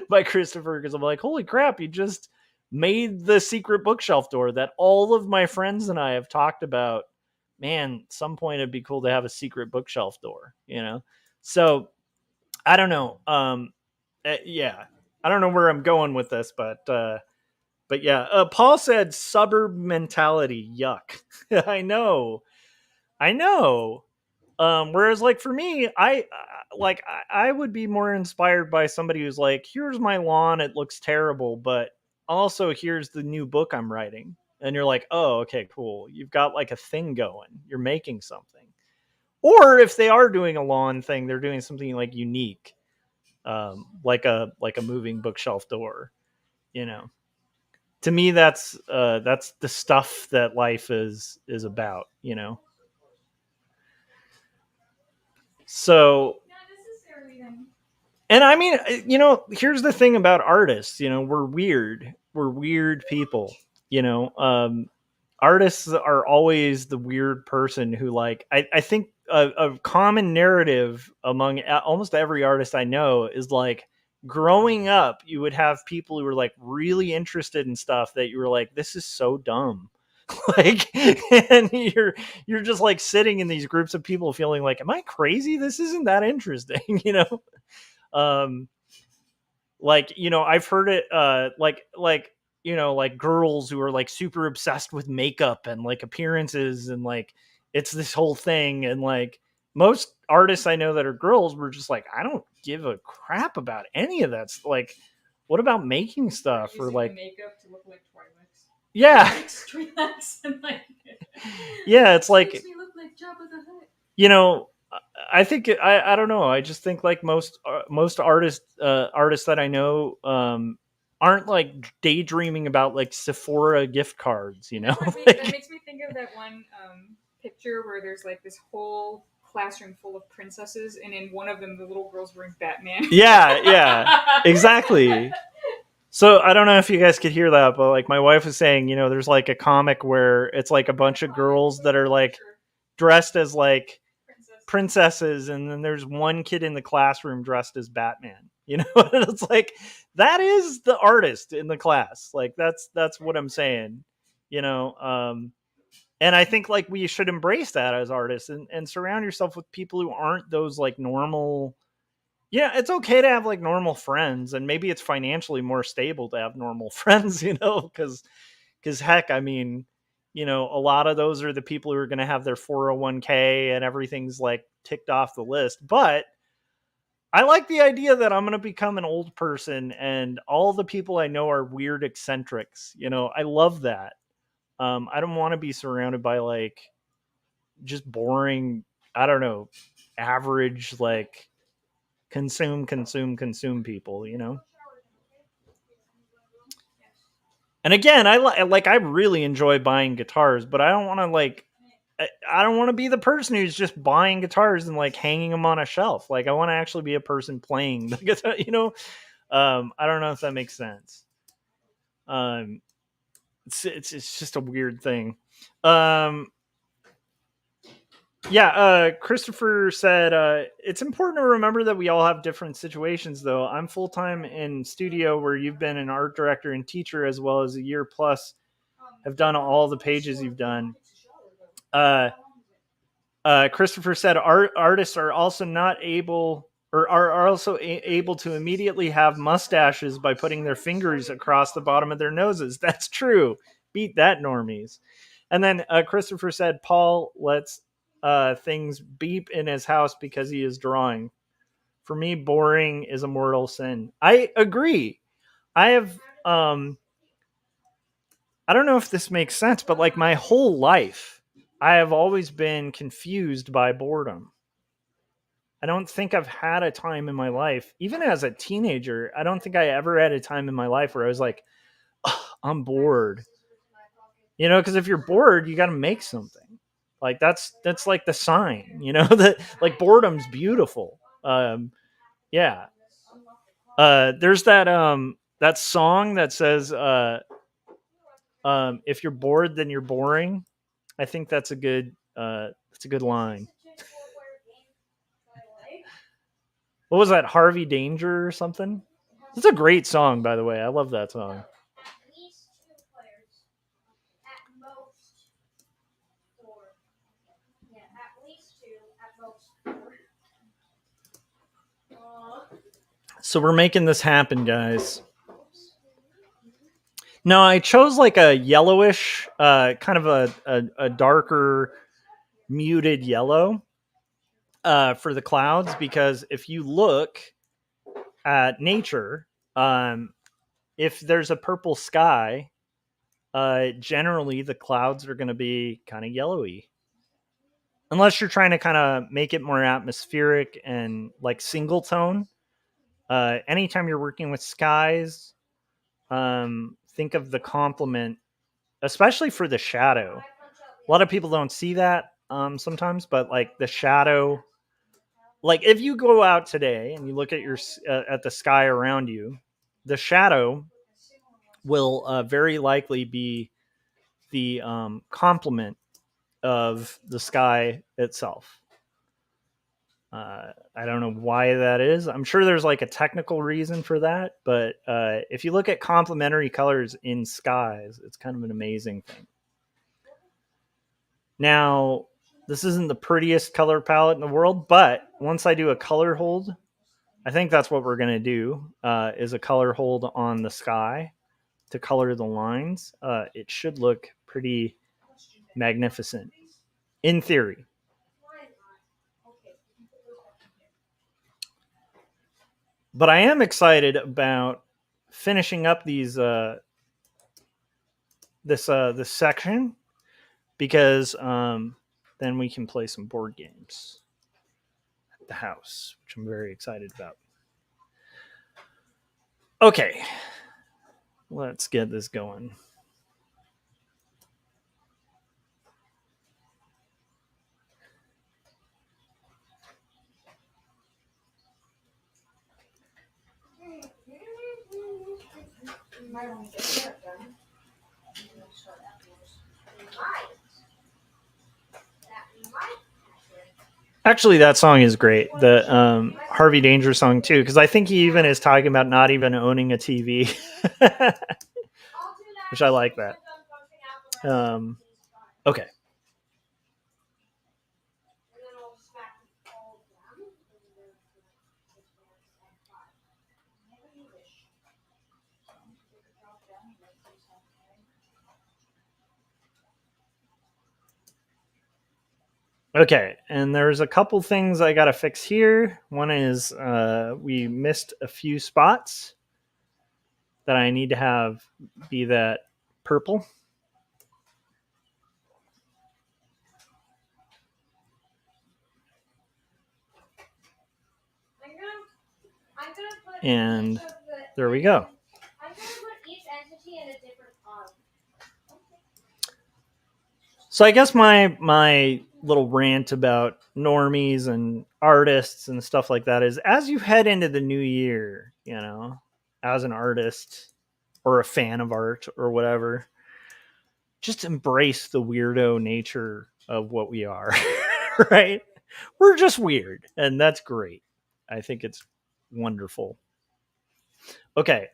by Christopher, because I'm like, holy crap, he just made the secret bookshelf door that all of my friends and I have talked about. Man, at some point it'd be cool to have a secret bookshelf door, So I don't know. Yeah, I don't know where I'm going with this, but yeah. Paul said suburb mentality. Yuck. I know. Whereas like for me, I would be more inspired by somebody who's like, here's my lawn, it looks terrible, but also here's the new book I'm writing. And you're like, oh, okay, cool. You've got like a thing going. You're making something. Or if they are doing a lawn thing, they're doing something like unique, like a moving bookshelf door. To me, that's the stuff that life is about. So, and I mean, here's the thing about artists. We're weird people. Artists are always the weird person who, like, I think a common narrative among almost every artist I know is like, growing up, you would have people who were like really interested in stuff that you were like, this is so dumb. Like, and you're just like sitting in these groups of people feeling like, am I crazy? This isn't that interesting. Like, I've heard it, like girls who are like super obsessed with makeup and like appearances, and like it's this whole thing. And like most artists I know that are girls were just like, I don't give a crap about any of that. Like, what about making stuff or like makeup to look like Twi'leks? Yeah, And like, yeah, it's like, makes me look like Jabba the Hutt. I think I don't know. I just think like most artists that I know aren't like daydreaming about like Sephora gift cards. That makes me think of that one picture where there's like this whole classroom full of princesses, and in one of them the little girl's wearing Batman. Yeah, exactly. So I don't know if you guys could hear that, but like my wife was saying, there's like a comic where it's like a bunch of girls that are like dressed as like princesses, and then there's one kid in the classroom dressed as Batman. It's like, that is the artist in the class. Like that's what I'm saying. And I think like we should embrace that as artists, and surround yourself with people who aren't those like normal. Yeah, it's okay to have like normal friends, and maybe it's financially more stable to have normal friends, because heck, I mean, a lot of those are the people who are going to have their 401k and everything's like ticked off the list. But I like the idea that I'm going to become an old person and all the people I know are weird eccentrics. I love that. I don't want to be surrounded by like just boring, I don't know, average, like consume people, And again, I really enjoy buying guitars, but I don't want to like, I don't want to be the person who's just buying guitars and like hanging them on a shelf. Like I want to actually be a person playing the guitar, I don't know if that makes sense. It's just a weird thing. Yeah, Christopher said, it's important to remember that we all have different situations, though. I'm full-time in studio where you've been an art director and teacher, as well as a year plus have done all the pages you've done. Christopher said, artists are also not able, or are also able to immediately have mustaches by putting their fingers across the bottom of their noses. That's true. Beat that, normies. And then Christopher said, Paul, let's things beep in his house because he is drawing. For me, boring is a mortal sin. I agree. I have I don't know if this makes sense, but like my whole life, I have always been confused by boredom. I don't think I've had a time in my life, even as a teenager, I don't think I ever had a time in my life where I was like, "Ugh, I'm bored." You know, because if you're bored, you got to make something. Like that's like the sign, you know, that like boredom's beautiful. Yeah. There's that song that says if you're bored, then you're boring. I think that's a good line. What was that? Harvey Danger or something? It's a great song, by the way. I love that song. So we're making this happen, guys. No, I chose like a yellowish, kind of a darker, muted yellow for the clouds, because if you look at nature, if there's a purple sky, generally the clouds are going to be kind of yellowy. Unless you're trying to kind of make it more atmospheric and like single tone. Anytime you're working with skies, think of the complement, especially for the shadow. A lot of people don't see that sometimes, but like the shadow, like if you go out today and you look at at the sky around you, the shadow will very likely be the complement of the sky itself. I don't know why that is. I'm sure there's like a technical reason for that, but if you look at complementary colors in skies, it's kind of an amazing thing. Now, this isn't the prettiest color palette in the world, but once I do a color hold, I think that's what we're going to do, is a color hold on the sky to color the lines. It should look pretty magnificent, in theory. But I am excited about finishing up these this section, because then we can play some board games at the house, which I'm very excited about. Okay, let's get this going. Actually, that song is great. The Harvey Danger song too, because I think he even is talking about not even owning a TV, which I like that. Okay. Okay, and there's a couple things I gotta fix here. One is we missed a few spots that I need to have be that purple. And there we go. So I guess my little rant about normies and artists and stuff like that is, as you head into the new year, you know, as an artist or a fan of art or whatever, just embrace the weirdo nature of what we are, right? We're just weird, and that's great. I think it's wonderful. Okay,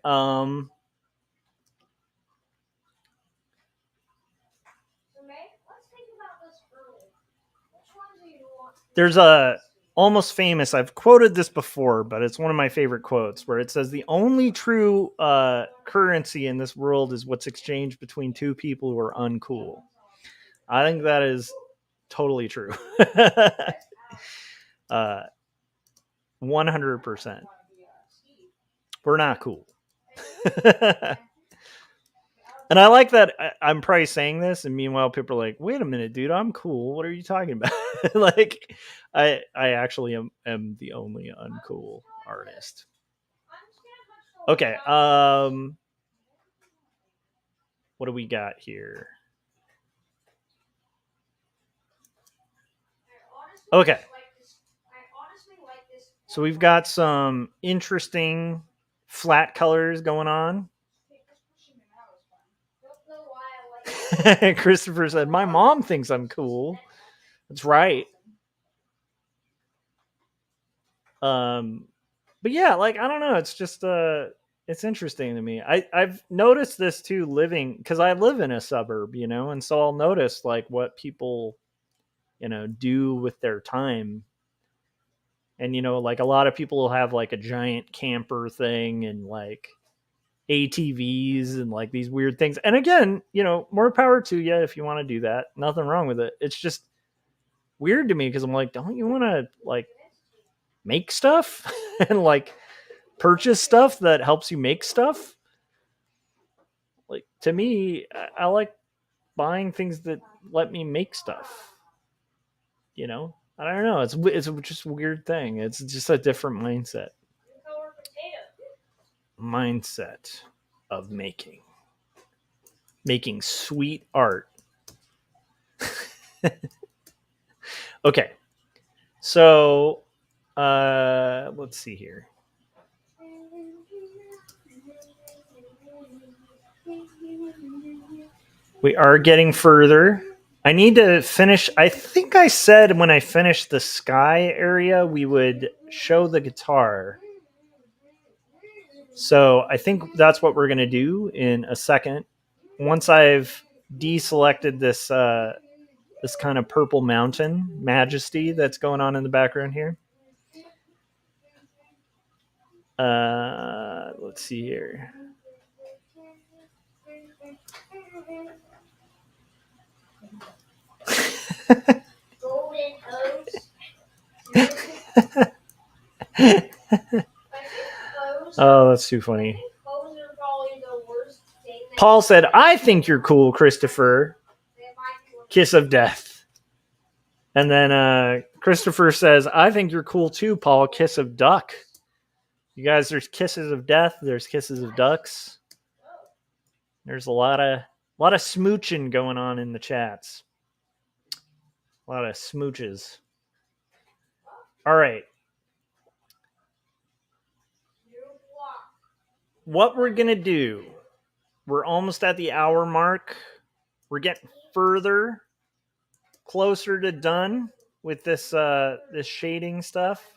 there's a Almost Famous. I've quoted this before, but it's one of my favorite quotes, where it says the only true currency in this world is what's exchanged between two people who are uncool. I think that is totally true. 100%. We're not cool. And I like that I'm probably saying this, and meanwhile people are like, wait a minute, dude, I'm cool. What are you talking about? Like, I actually am the only uncool artist. Okay, what do we got here? Okay. So we've got some interesting flat colors going on. Christopher said, my mom thinks I'm cool. That's right. But yeah, like, I don't know. It's just, it's interesting to me. I've noticed this too, living, because I live in a suburb, you know, and so I'll notice like what people, you know, do with their time. And, you know, like a lot of people will have like a giant camper thing and like ATVs and like these weird things. And again, you know, more power to you if you want to do that. Nothing wrong with it. It's just weird to me because I'm like, don't you want to like make stuff and like purchase stuff that helps you make stuff? Like, to me, I like buying things that let me make stuff, you know? I don't know. It's just a weird thing. It's just a different mindset of making sweet art. Okay. So, let's see here. We are getting further. I need to finish. I think I said when I finished the sky area, we would show the guitar. So I think that's what we're going to do in a second. Once I've deselected this this kind of purple mountain majesty that's going on in the background here. Let's see here. Golden Oh, that's too funny. Paul said, I think you're cool, Christopher. Kiss of death. And then Christopher says, I think you're cool too, Paul. Kiss of duck. You guys, there's kisses of death. There's kisses of ducks. There's a lot of smooching going on in the chats. A lot of smooches. All right. What we're going to do, we're almost at the hour mark. We're getting closer to done with this this shading stuff.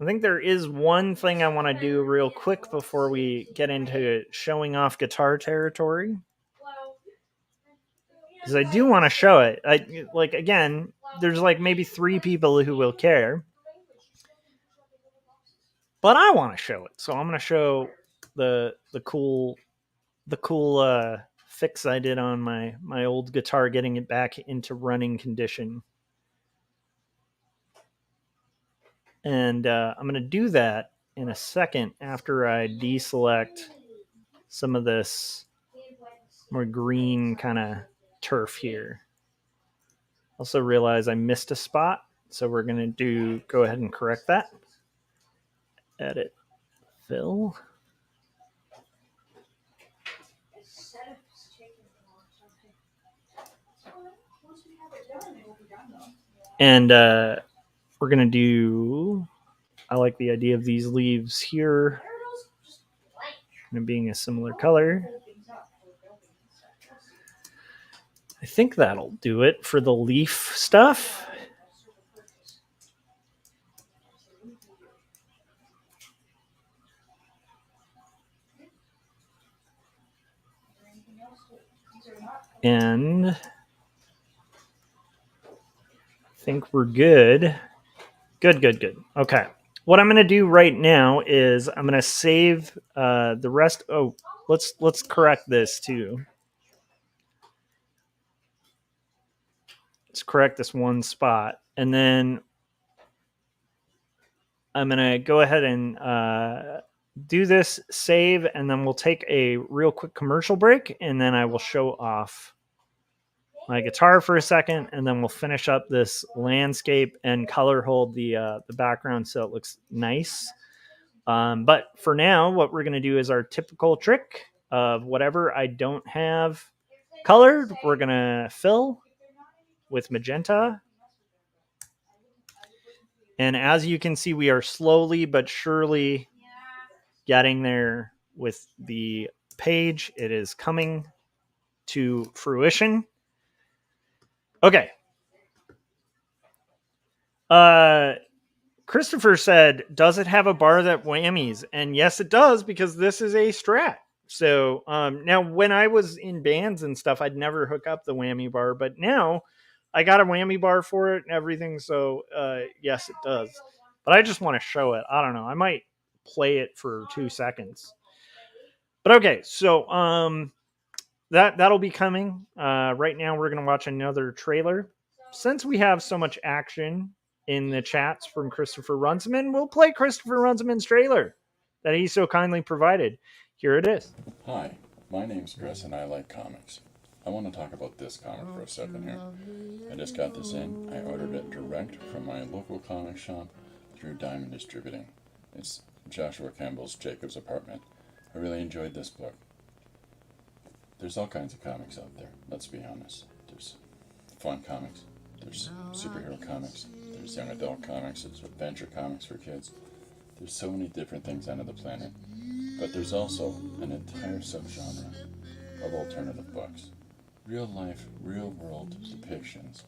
I think there is one thing I want to do real quick before we get into showing off guitar territory. Because I do want to show it. Again, there's like maybe 3 people who will care. But I want to show it. So I'm going to show the cool fix I did on my old guitar, getting it back into running condition. And I'm going to do that in a second after I deselect some of this more green kind of turf here. Also realize I missed a spot, so we're going to go ahead and correct that. Edit, fill. And we're going to do, I like the idea of these leaves here kind of being a similar color. I think that'll do it for the leaf stuff. And I think we're good. Good. Okay. What I'm going to do right now is I'm going to save the rest. Oh, let's correct this too. Let's correct this one spot. And then I'm going to go ahead and do this, save, and then we'll take a real quick commercial break, and then I will show off my guitar for a second, and then we'll finish up this landscape and color hold the background so it looks nice. But for now, what we're going to do is our typical trick of whatever I don't have colored, we're going to fill with magenta. And as you can see, we are slowly but surely getting there with the page. It is coming to fruition. Okay. Christopher said, does it have a bar that whammies? And yes, it does, because this is a Strat. So now when I was in bands and stuff, I'd never hook up the whammy bar, but now I got a whammy bar for it and everything. So yes, it does. But I just want to show it. I don't know. I might play it for 2 seconds. But okay, so that'll be coming. Right now we're going to watch another trailer. Since we have so much action in the chats from Christopher Runciman, we'll play Christopher Runciman's trailer that he so kindly provided. Here it is. Hi, my name's Chris and I like comics. I want to talk about this comic for a second here. I just got this in. I ordered it direct from my local comic shop through Diamond Distributing. It's Joshua Kemble's Jacob's Apartment. I really enjoyed this book. There's all kinds of comics out there, let's be honest. There's fun comics, there's superhero comics, there's young adult comics, there's adventure comics for kids. There's so many different things under the planet. But there's also an entire subgenre of alternative books. Real life, real world depictions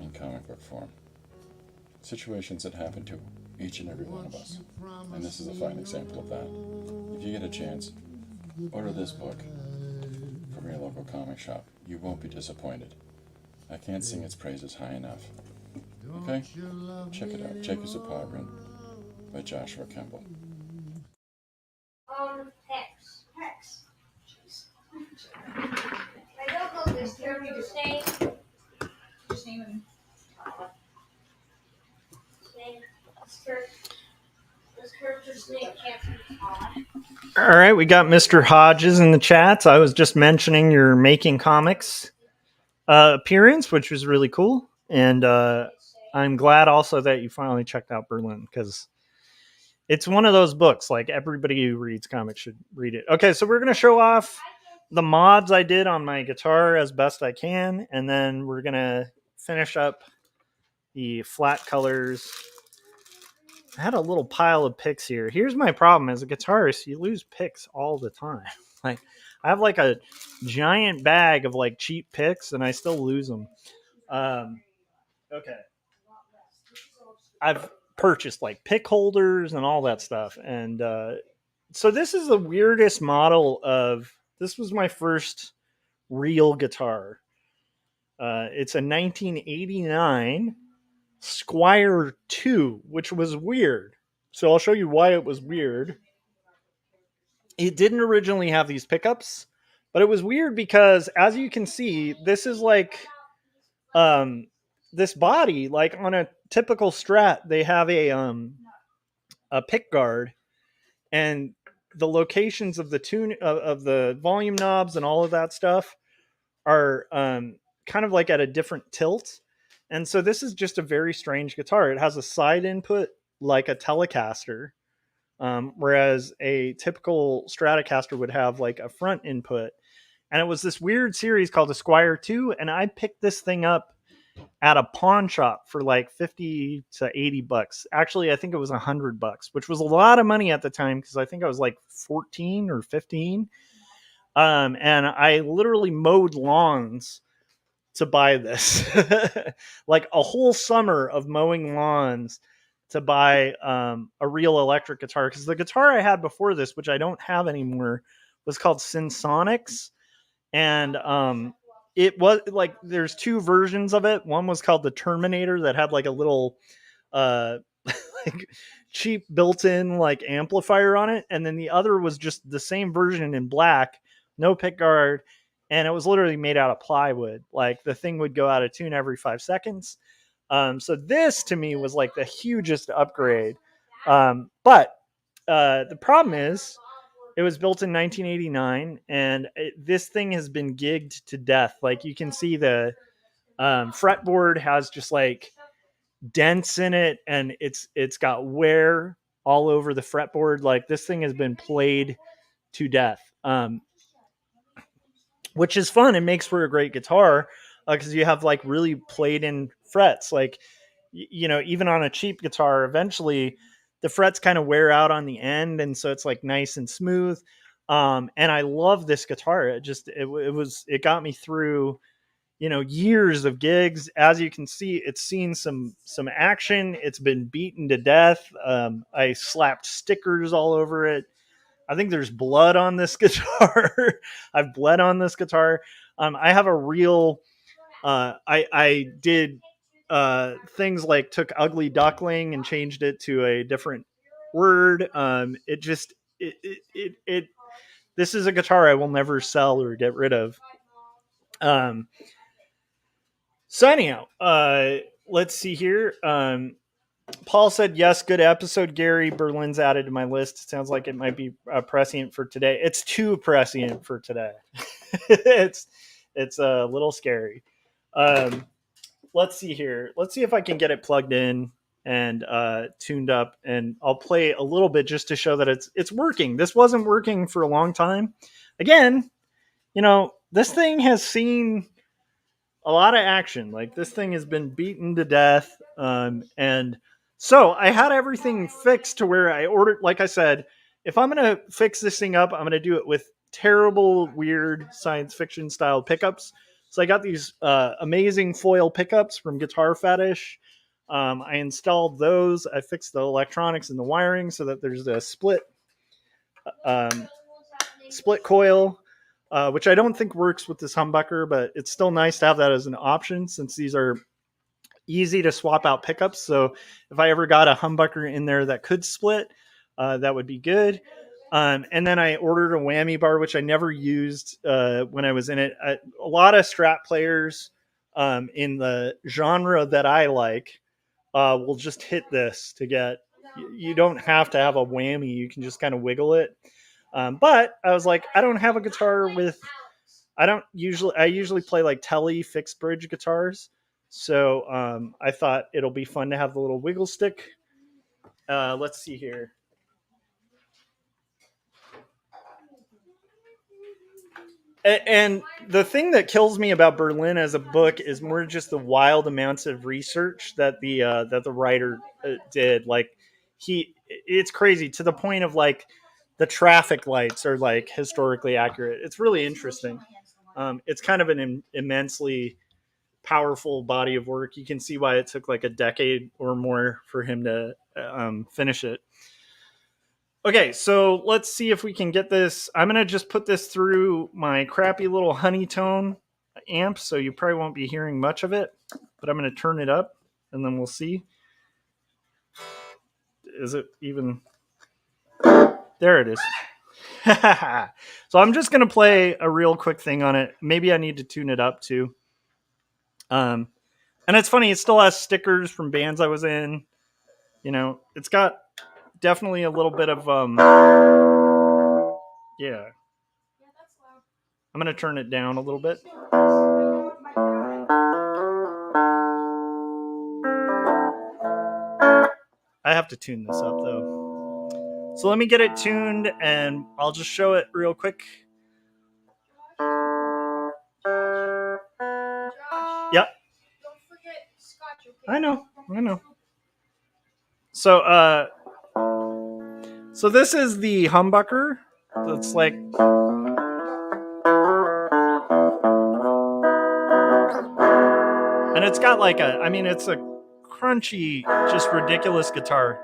in comic book form. Situations that happen to each and every one of us. And this is a fine example of that. If you get a chance, order this book from your local comic shop. You won't be disappointed. I can't sing its praises high enough. Okay? Check it out. Jacob's Apartment by Joshua Kemble. Hex. Jeez. I don't know this character's name. Just name him. This character's name can't be odd. All right, we got Mr. Hodges in the chats. I was just mentioning your Making Comics appearance, which was really cool. And I'm glad also that you finally checked out Berlin, because it's one of those books, like everybody who reads comics should read it. Okay, so we're going to show off the mods I did on my guitar as best I can, and then we're going to finish up the flat colors. I had a little pile of picks here. Here's my problem as a guitarist: you lose picks all the time. Like, I have like a giant bag of like cheap picks, and I still lose them. Okay, I've purchased like pick holders and all that stuff, and so this is the weirdest model of. This was my first real guitar. It's a 1989 Squire 2, which was weird. So I'll show you why it was weird. It didn't originally have these pickups, but it was weird because, as you can see, this is like this body, like on a typical Strat, they have a pick guard, and the locations of the tune of the volume knobs and all of that stuff are kind of like at a different tilt. And so this is just a very strange guitar. It has a side input like a Telecaster, whereas a typical Stratocaster would have like a front input. And it was this weird series called the Squire 2, and I picked this thing up at a pawn shop for like 50 to 80 bucks. Actually, I think it was $100, which was a lot of money at the time, because I think I was like 14 or 15. And I literally mowed lawns to buy this. Like a whole summer of mowing lawns to buy a real electric guitar, because the guitar I had before this, which I don't have anymore, was called Synsonics. And it was like, there's two versions of it. One was called the Terminator, that had like a little like cheap built-in like amplifier on it, and then the other was just the same version in black, no pick guard, and it was literally made out of plywood. Like the thing would go out of tune every 5 seconds. So this to me was like the hugest upgrade. But the problem is it was built in 1989, and this thing has been gigged to death. Like you can see the fretboard has just like dents in it, and it's got wear all over the fretboard. Like this thing has been played to death, which is fun and makes for a great guitar because you have like really played in frets. Like even on a cheap guitar, eventually the frets kind of wear out on the end, and so it's like nice and smooth. And I love this guitar. It got me through years of gigs. As you can see, it's seen some action. It's been beaten to death. I slapped stickers all over it. I think there's blood on this guitar. I've bled on this guitar. I have a real I did things like took ugly duckling and changed it to a different word. This is a guitar I will never sell or get rid of. So anyhow, let's see here. Paul said, yes, good episode, Gary. Berlin's added to my list. It sounds like it might be prescient for today. It's too prescient for today. it's a little scary. Let's see here. Let's see if I can get it plugged in and tuned up, and I'll play a little bit just to show that it's working. This wasn't working for a long time. Again, this thing has seen a lot of action. Like this thing has been beaten to death. And so I had everything fixed to where I ordered, like I said, if I'm going to fix this thing up, I'm going to do it with terrible, weird science fiction style pickups. So I got these amazing foil pickups from Guitar Fetish. I installed those. I fixed the electronics and the wiring so that there's a split coil, which I don't think works with this humbucker, but it's still nice to have that as an option since these are easy to swap out pickups. So if I ever got a humbucker in there that could split, that would be good. And then I ordered a whammy bar, which I never used when I was in it. A lot of Strat players in the genre that I like will just hit this to get. You don't have to have a whammy. You can just kind of wiggle it. But I was like, I don't have a guitar with. I usually play like Tele fixed bridge guitars. So I thought it'll be fun to have the little wiggle stick. Let's see here. And the thing that kills me about Berlin as a book is more just the wild amounts of research that the writer did. Like it's crazy to the point of like the traffic lights are like historically accurate. It's really interesting. It's kind of an immensely powerful body of work. You can see why it took like a decade or more for him to finish it. Okay, so let's see if we can get this. I'm going to just put this through my crappy little Honeytone amp, so you probably won't be hearing much of it, but I'm going to turn it up, and then we'll see. Is it even... There it is. So I'm just going to play a real quick thing on it. Maybe I need to tune it up, too. And it's funny, it still has stickers from bands I was in. It's got definitely a little bit of yeah. I'm gonna turn it down a little bit. I have to tune this up though. So let me get it tuned and I'll just show it real quick. Yep. Don't forget scotch, okay? I know. So this is the humbucker. That's like and it's got like it's a crunchy, just ridiculous guitar.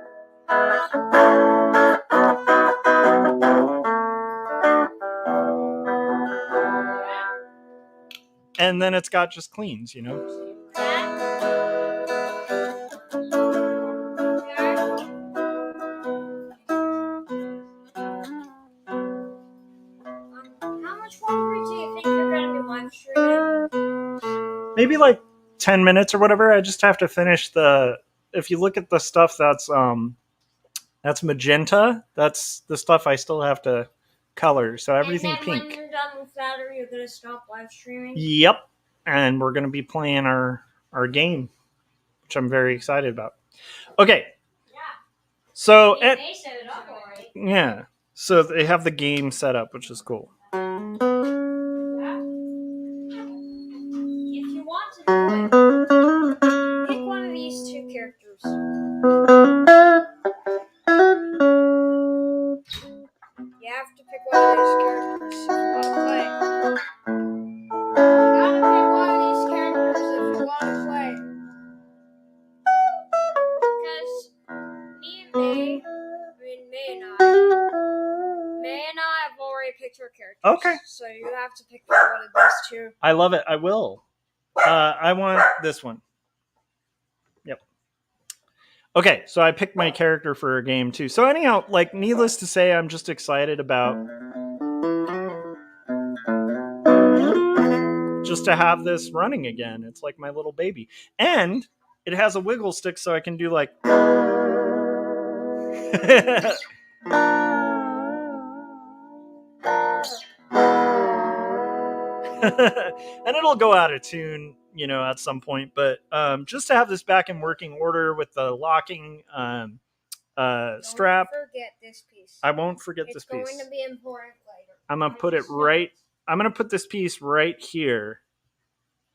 And then it's got just cleans, How much longer do you think you're gonna be maybe like 10 minutes or whatever. I just have to finish if you look at the stuff that's magenta, that's the stuff I still have to color. So everything and then pink. when you're done with that, are you going to stop live streaming? Yep. And we're going to be playing our game, which I'm very excited about. Okay. Yeah. So they set it up already. yeah. So they have the game set up, which is cool. Yeah. If you want to do it, pick one of these two characters. You have to pick one of these characters if you want to play. You gotta pick one of these characters if you want to play. Because May and I have already picked our characters. Okay. So you have to pick one of these two. I love it. I will. I want this one. Yep. Okay, so I picked my character for a game too. So anyhow, like needless to say, I'm just excited about just to have this running again. It's like my little baby. And it has a wiggle stick so I can do like and it'll go out of tune, at some point. But just to have this back in working order with the locking strap. Don't forget this piece. I won't forget this piece. It's going to be important later. I'm gonna put it right. I'm gonna put this piece right here.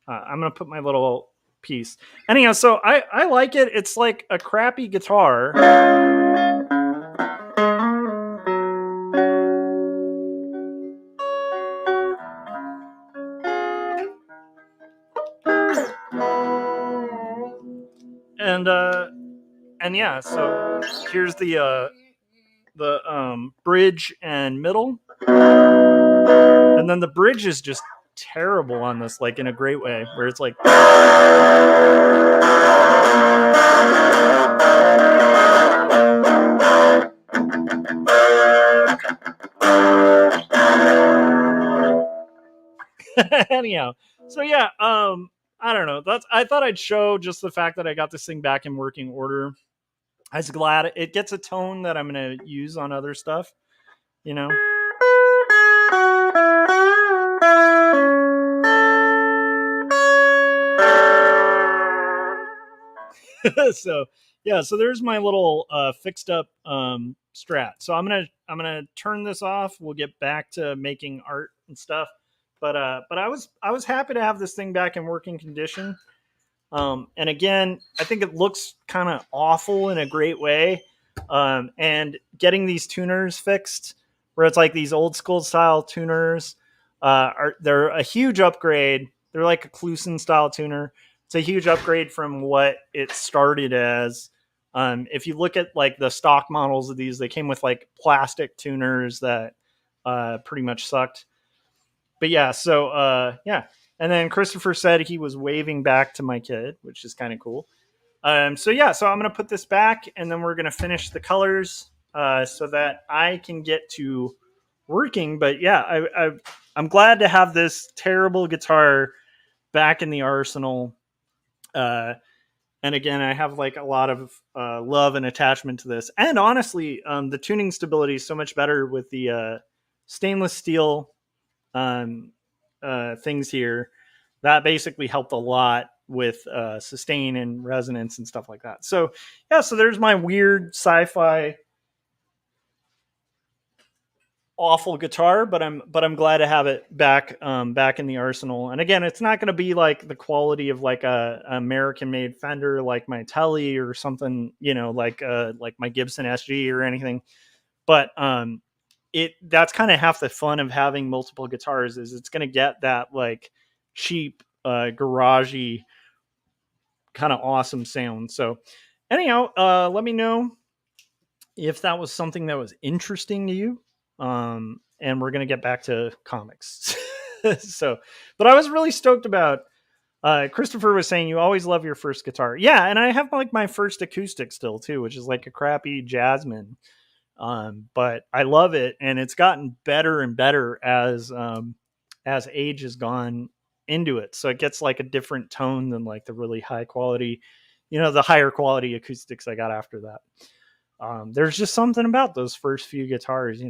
I'm gonna put my little piece. Anyhow, so I like it. It's like a crappy guitar. And yeah, so here's the bridge and middle, and then the bridge is just terrible on this, like in a great way, where it's like anyhow. So yeah, I don't know. I thought I'd show just the fact that I got this thing back in working order. I was glad it gets a tone that I'm going to use on other stuff, So yeah, so there's my little fixed up Strat. So I'm gonna turn this off. We'll get back to making art and stuff. But I was happy to have this thing back in working condition. And again, I think it looks kind of awful in a great way. And getting these tuners fixed, where it's like these old school style tuners, they're a huge upgrade. They're like a Clusen style tuner. It's a huge upgrade from what it started as. If you look at like the stock models of these, they came with like plastic tuners that pretty much sucked. But yeah, so yeah. And then Christopher said he was waving back to my kid, which is kind of cool. So yeah, so I'm going to put this back, and then we're going to finish the colors so that I can get to working. But yeah, I'm glad to have this terrible guitar back in the arsenal. And again, I have like a lot of love and attachment to this. And honestly, the tuning stability is so much better with the stainless steel things here. That basically helped a lot with sustain and resonance and stuff like that. So yeah, so there's my weird sci-fi awful guitar, but I'm glad to have it back in the arsenal. And again, it's not going to be like the quality of like a American made Fender like my Tele or something, like my Gibson SG or anything. But that's kind of half the fun of having multiple guitars, is it's going to get that like cheap garagey kind of awesome sound. So anyhow, let me know if that was something that was interesting to you. And we're going to get back to comics. So, but I was really stoked about, Christopher was saying you always love your first guitar. Yeah. And I have like my first acoustic still too, which is like a crappy Jasmine. But I love it, and it's gotten better and better as age has gone into it, so it gets like a different tone than like the really high quality, the higher quality acoustics I got after that. There's just something about those first few guitars,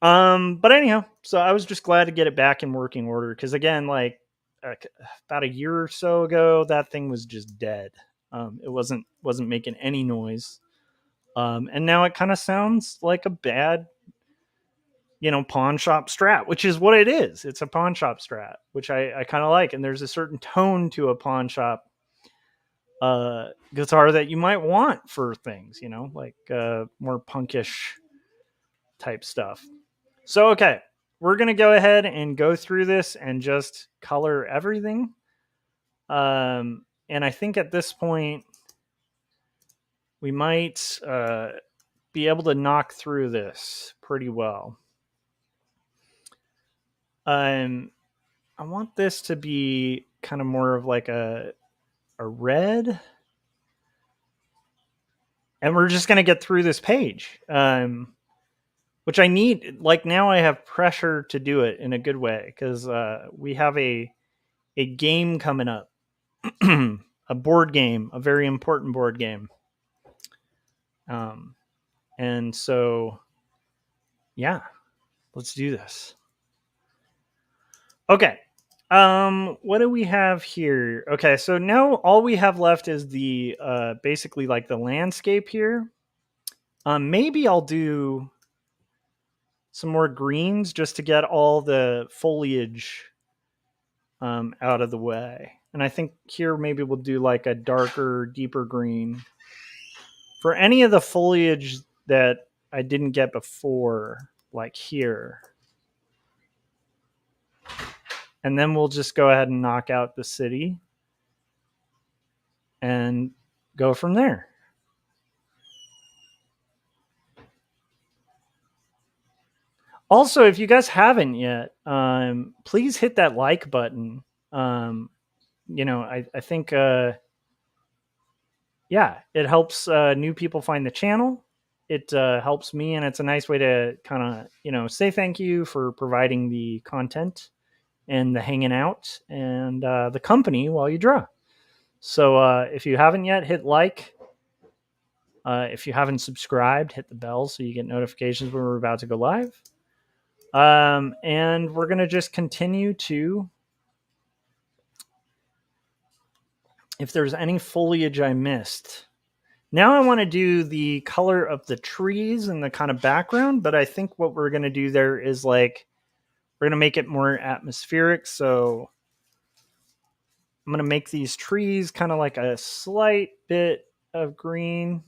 But anyhow, so I was just glad to get it back in working order, because again, like about a year or so ago, that thing was just dead. It wasn't making any noise, and now it kind of sounds like a bad, pawn shop Strat, which is what it is. It's a pawn shop Strat, which I kind of like, and there's a certain tone to a pawn shop guitar that you might want for things, like more punkish type stuff. So, okay, we're going to go ahead and go through this and just color everything. And I think at this point, we might be able to knock through this pretty well. I want this to be kind of more of like a red. And we're just going to get through this page, which I need. Like, now I have pressure to do it in a good way, because we have a game coming up, a board game, a very important board game. And so, yeah, let's do this. Okay. What do we have here? Okay, so now all we have left is the basically like the landscape here. Maybe I'll do some more greens just to get all the foliage out of the way. And I think here maybe we'll do like a darker, deeper green for any of the foliage that I didn't get before, like here. And then we'll just go ahead and knock out the city and go from there. Also, if you guys haven't yet, please hit that like button. I think, it helps new people find the channel. It helps me, and it's a nice way to kind of, say thank you for providing the content and the hanging out and the company while you draw. So if you haven't yet, hit like. If you haven't subscribed, hit the bell so you get notifications when we're about to go live. And we're going to just continue to, if there's any foliage I missed. Now I want to do the color of the trees and the kind of background, but I think what we're going to do there is like, we're going to make it more atmospheric. So I'm going to make these trees kind of like a slight bit of green.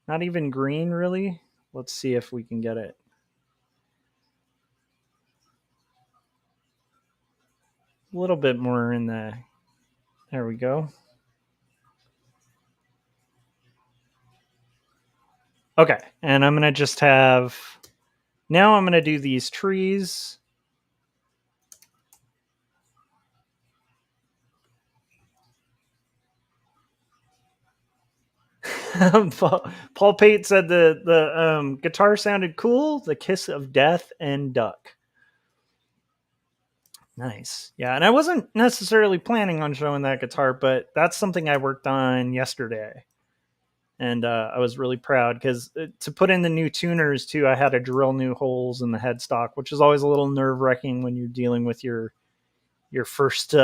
Not even green, really. Let's see if we can get it. A little bit more in the, there we go. Okay, and I'm going to just have, now I'm going to do these trees. Paul Pate said the guitar sounded cool. The Kiss of Death and Duck. Nice. Yeah, and I wasn't necessarily planning on showing that guitar, but that's something I worked on yesterday. And I was really proud because to put in the new tuners too, I had to drill new holes in the headstock, which is always a little nerve-wracking when you're dealing with your first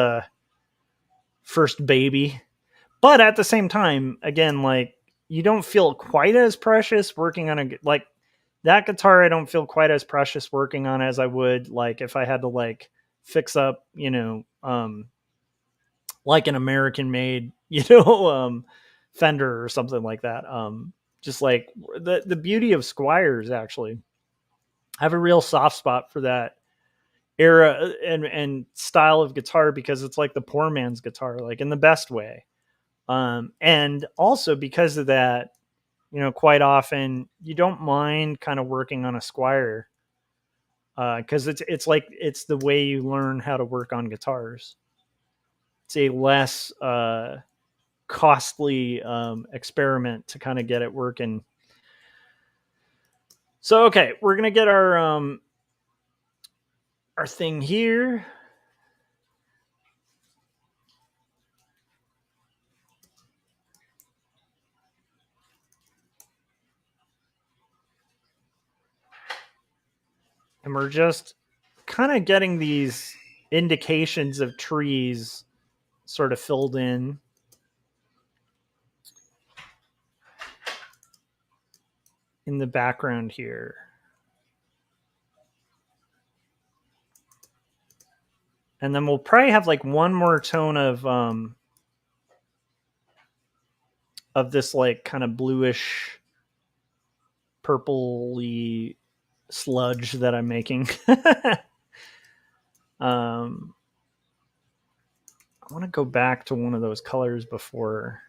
baby. But at the same time, again, like, you don't feel quite as precious working on like that guitar. I don't feel quite as precious working on as I would like if I had to like fix up, like an American made, Fender or something like that. Just like the beauty of Squiers, actually, I have a real soft spot for that era and style of guitar because it's like the poor man's guitar, like in the best way. And also because of that, quite often you don't mind kind of working on a Squier because it's like it's the way you learn how to work on guitars. It's a less costly experiment to kind of get it working. So okay, we're gonna get our thing here. And we're just kind of getting these indications of trees sort of filled in. In the background here. And then we'll probably have like one more tone of this like kind of bluish purpley sludge that I'm making. I want to go back to one of those colors before.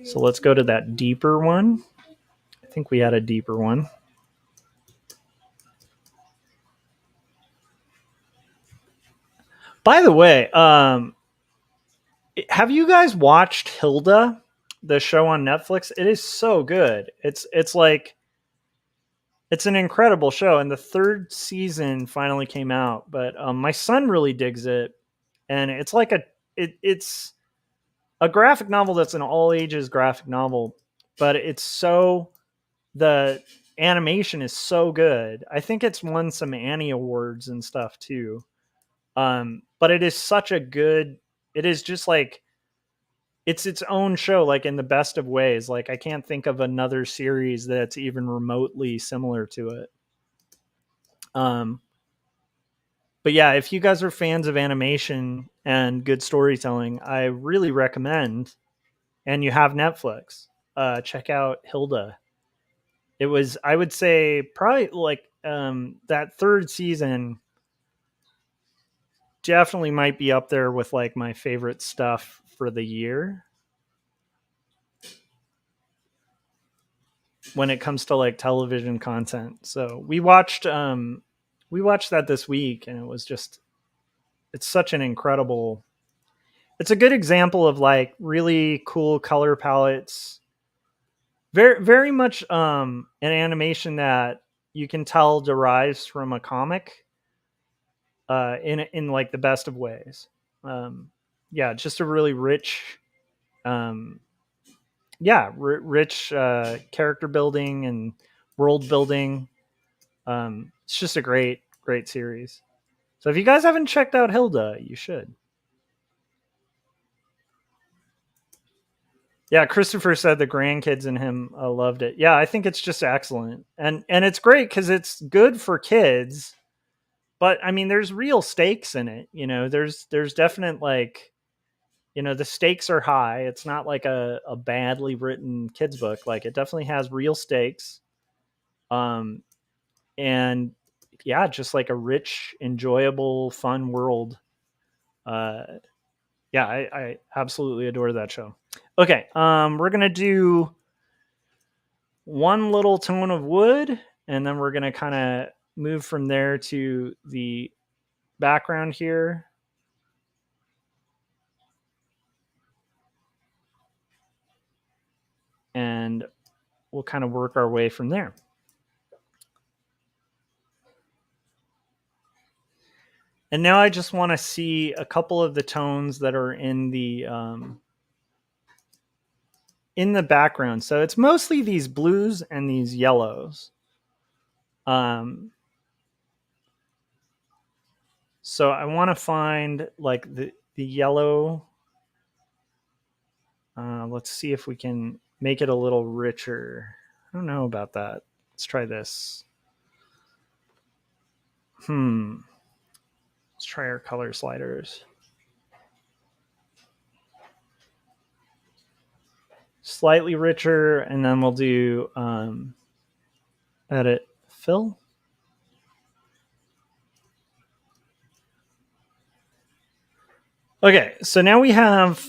So let's go to that deeper one. I think we had a deeper one. By the way, have you guys watched Hilda, the show on Netflix? It is so good. It's like it's an incredible show, and the third season finally came out. But my son really digs it, and it's like it's a graphic novel that's an all ages graphic novel, but the animation is so good. I think it's won some Annie Awards and stuff too. But it is such a good. It is just like it's its own show, like in the best of ways. Like I can't think of another series that's even remotely similar to it. But yeah, if you guys are fans of animation and good storytelling, I really recommend. And you have Netflix, check out Hilda. It was, I would say, probably like that third season definitely might be up there with like my favorite stuff for the year when it comes to like television content. So we watched that this week, and it was just, it's such an incredible, it's a good example of like really cool color palettes. Very, very much an animation that you can tell derives from a comic in like the best of ways. Yeah, just a really rich, rich character building and world building. It's just a great, great series. So if you guys haven't checked out Hilda, you should. Yeah, Christopher said the grandkids and him loved it. Yeah, I think it's just excellent, and it's great because it's good for kids. But I mean, there's real stakes in it. You know, there's definite like, you know, the stakes are high. It's not like a badly written kids book. Like it definitely has real stakes. And yeah, just like a rich, enjoyable, fun world. Yeah, I absolutely adore that show. Okay, we're gonna do one little tone of wood, and then we're gonna kind of move from there to the background here. And we'll kind of work our way from there. And now I just want to see a couple of the tones that are in the background. So it's mostly these blues and these yellows. So I want to find like the yellow. Let's see if we can make it a little richer. I don't know about that. Let's try this. Let's try our color sliders. Slightly richer, and then we'll do edit fill. Okay, so now we have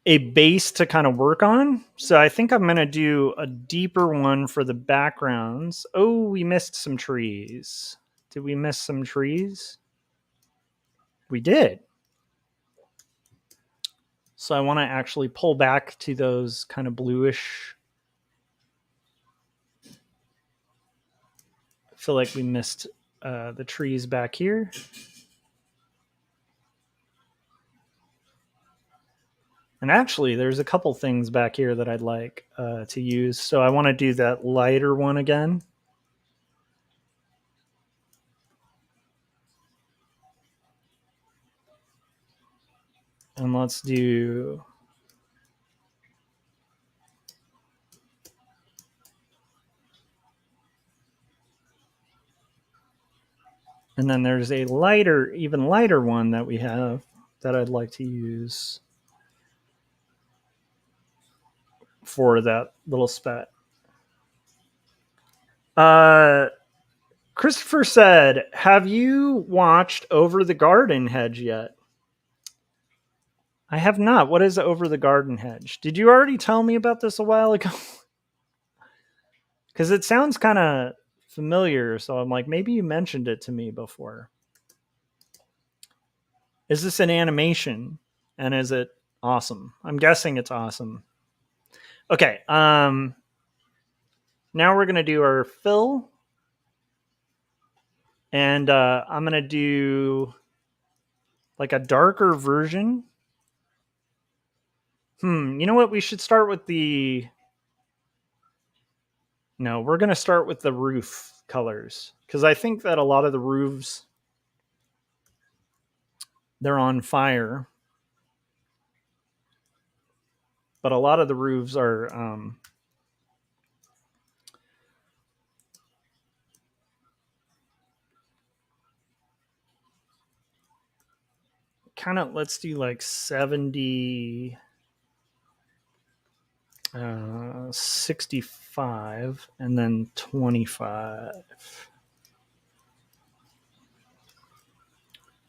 a base to kind of work on. So I think I'm going to do a deeper one for the backgrounds. Oh, we missed some trees. Did we miss some trees? We did. So I want to actually pull back to those kind of bluish. I feel like we missed the trees back here. And actually, there's a couple things back here that I'd like to use. So I want to do that lighter one again. And let's do... And then there's a lighter, even lighter one that we have that I'd like to use for that little spat. Christopher said, have you watched Over the Garden Hedge yet? I have not. What is Over the Garden Hedge? Did you already tell me about this a while ago? Because it sounds kind of familiar, so I'm like, maybe you mentioned it to me before. Is this an animation? And is it awesome? I'm guessing it's awesome. Okay. Now we're going to do our fill. And I'm going to do like a darker version. You know what? We should start with the... No, we're going to start with the roof colors. Because I think that a lot of the roofs, they're on fire. But a lot of the roofs are... kind of, let's do like 70... 65 and then 25.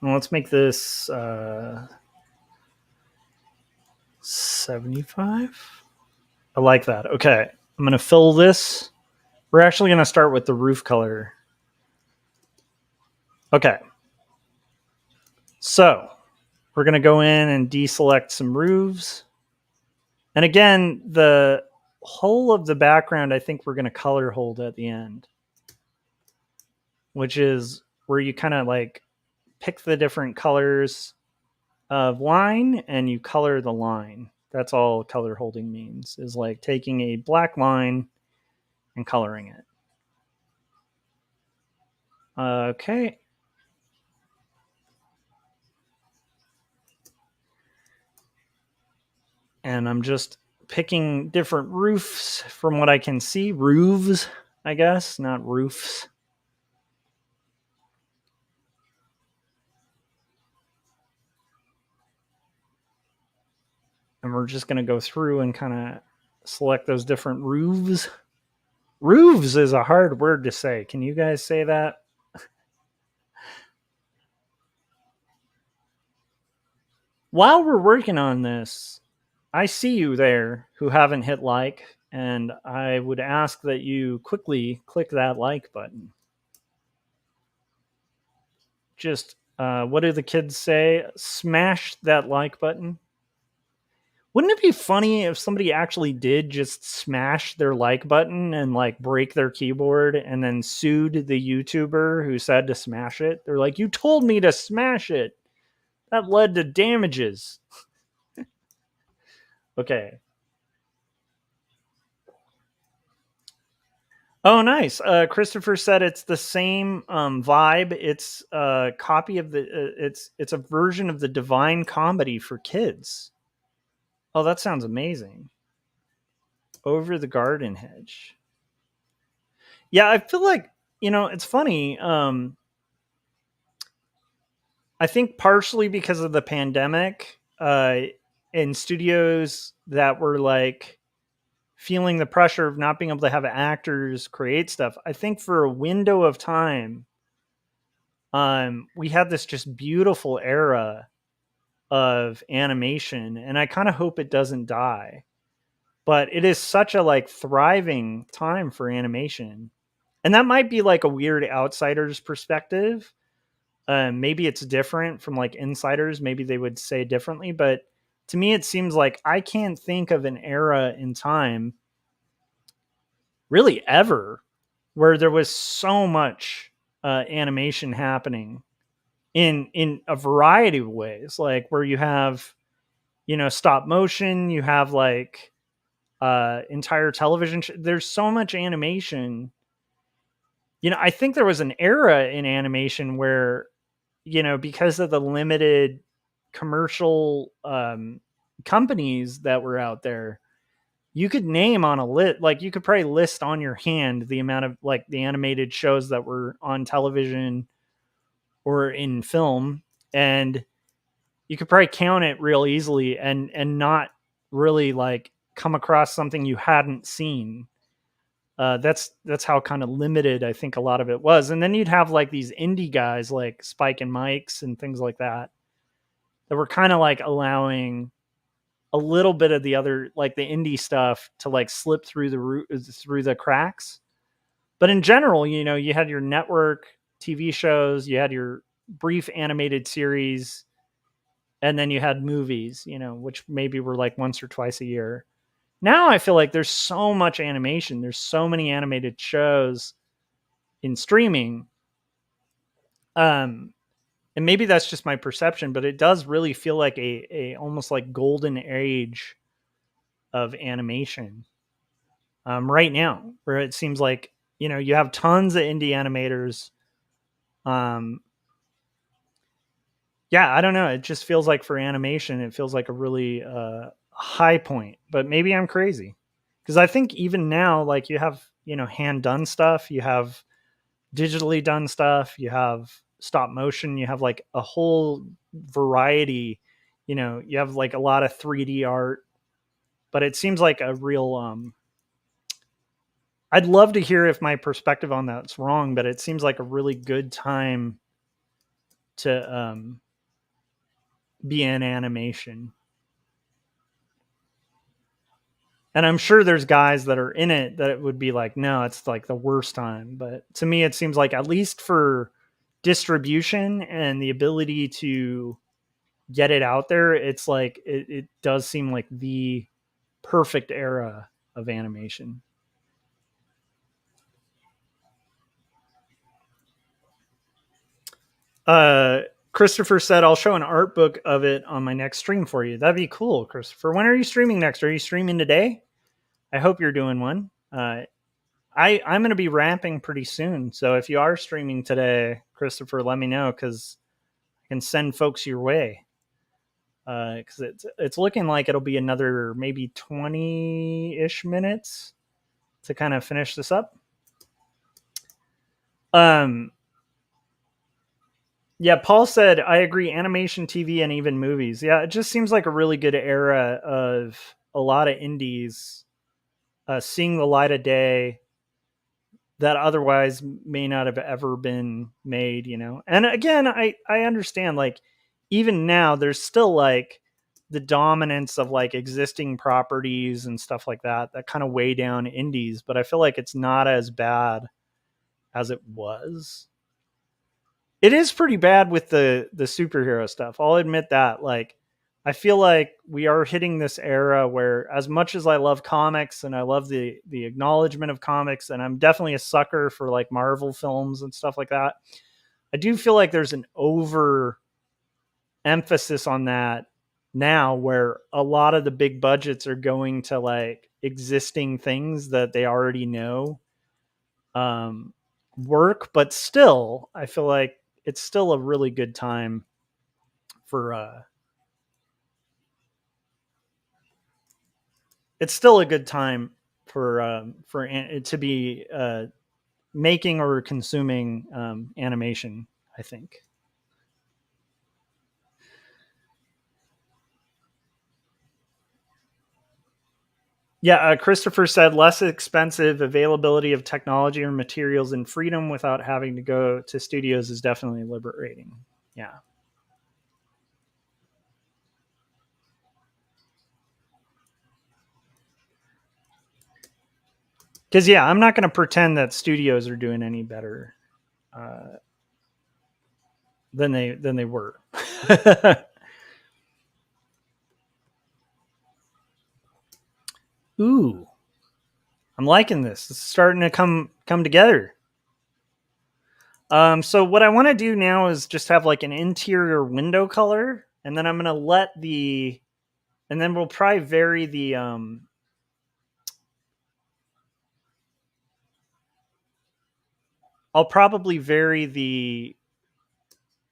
Well, let's make this 75. I like that. Okay, I'm going to fill this. We're actually going to start with the roof color. Okay. So we're going to go in and deselect some roofs. And again, the whole of the background, I think we're going to color hold at the end, which is where you kind of like pick the different colors of line and you color the line. That's all color holding means, is like taking a black line and coloring it. Okay. And I'm just picking different roofs from what I can see. Roofs, I guess, not roofs. And we're just going to go through and kind of select those different roofs. Roofs is a hard word to say. Can you guys say that? While we're working on this, I see you there who haven't hit like, and I would ask that you quickly click that like button. Just, what do the kids say? Smash that like button. Wouldn't it be funny if somebody actually did just smash their like button and like break their keyboard and then sued the YouTuber who said to smash it? They're like, you told me to smash it. That led to damages. Okay. Oh, nice. Christopher said it's the same vibe. It's a copy of the. It's a version of the Divine Comedy for kids. Oh, that sounds amazing. Over the Garden Hedge. Yeah, I feel like, it's funny. I think partially because of the pandemic, in studios that were like feeling the pressure of not being able to have actors create stuff, I think for a window of time, we had this just beautiful era of animation, and I kind of hope it doesn't die. But it is such a like thriving time for animation. And that might be like a weird outsider's perspective. Maybe it's different from like insiders. Maybe they would say differently. But to me, it seems like I can't think of an era in time, really ever, where there was so much animation happening in a variety of ways. Like where you have, stop motion, you have like entire television. There's so much animation. I think there was an era in animation where, because of the limited commercial companies that were out there, you could name on a list, like you could probably list on your hand the amount of like the animated shows that were on television or in film, and you could probably count it real easily and not really like come across something you hadn't seen. That's how kind of limited I think a lot of it was. And then you'd have like these indie guys like Spike and Mike's and things like that were kind of like allowing a little bit of the other, like the indie stuff, to like slip through the cracks. But in general, you know, you had your network TV shows, you had your brief animated series, and then you had movies, you know, which maybe were like once or twice a year. Now I feel like there's so much animation. There's so many animated shows in streaming. And maybe that's just my perception, but it does really feel like a almost like golden age of animation right now, where it seems like, you know, you have tons of indie animators. Yeah, I don't know. It just feels like for animation, it feels like a really high point, but maybe I'm crazy. Because I think even now, like you have, you know, hand done stuff, you have digitally done stuff, you have stop motion, you have like a whole variety, you know, you have like a lot of 3D art, but it seems like a real, I'd love to hear if my perspective on that's wrong, but it seems like a really good time to be in animation. And I'm sure there's guys that are in it that it would be like, no, it's like the worst time. But to me, it seems like at least for distribution and the ability to get it out there, it's like it does seem like the perfect era of animation. Christopher said, I'll show an art book of it on my next stream for you. That'd be cool, Christopher. When are you streaming next? Are you streaming today? I hope you're doing one. I'm going to be ramping pretty soon. So if you are streaming today, Christopher, let me know, because I can send folks your way. Because it's looking like it'll be another maybe 20-ish minutes to kind of finish this up. Yeah, Paul said, I agree, animation, TV, and even movies. Yeah, it just seems like a really good era of a lot of indies seeing the light of day that otherwise may not have ever been made, you know? And again, I understand, like, even now, there's still, like, the dominance of, like, existing properties and stuff like that kind of weigh down indies, but I feel like it's not as bad as it was. It is pretty bad with the superhero stuff. I'll admit that. Like, I feel like we are hitting this era where, as much as I love comics and I love the acknowledgement of comics, and I'm definitely a sucker for like Marvel films and stuff like that, I do feel like there's an over emphasis on that now, where a lot of the big budgets are going to like existing things that they already know work, but still, I feel like it's still a really good time for it's still a good time for to be making or consuming animation, I think. Yeah, Christopher said less expensive availability of technology or materials and freedom without having to go to studios is definitely liberating. Yeah. Because yeah, I'm not going to pretend that studios are doing any better than they were. Ooh, I'm liking this. It's starting to come together. So what I want to do now is just have like an interior window color, and then I'm going to and then we'll probably vary the I'll probably vary the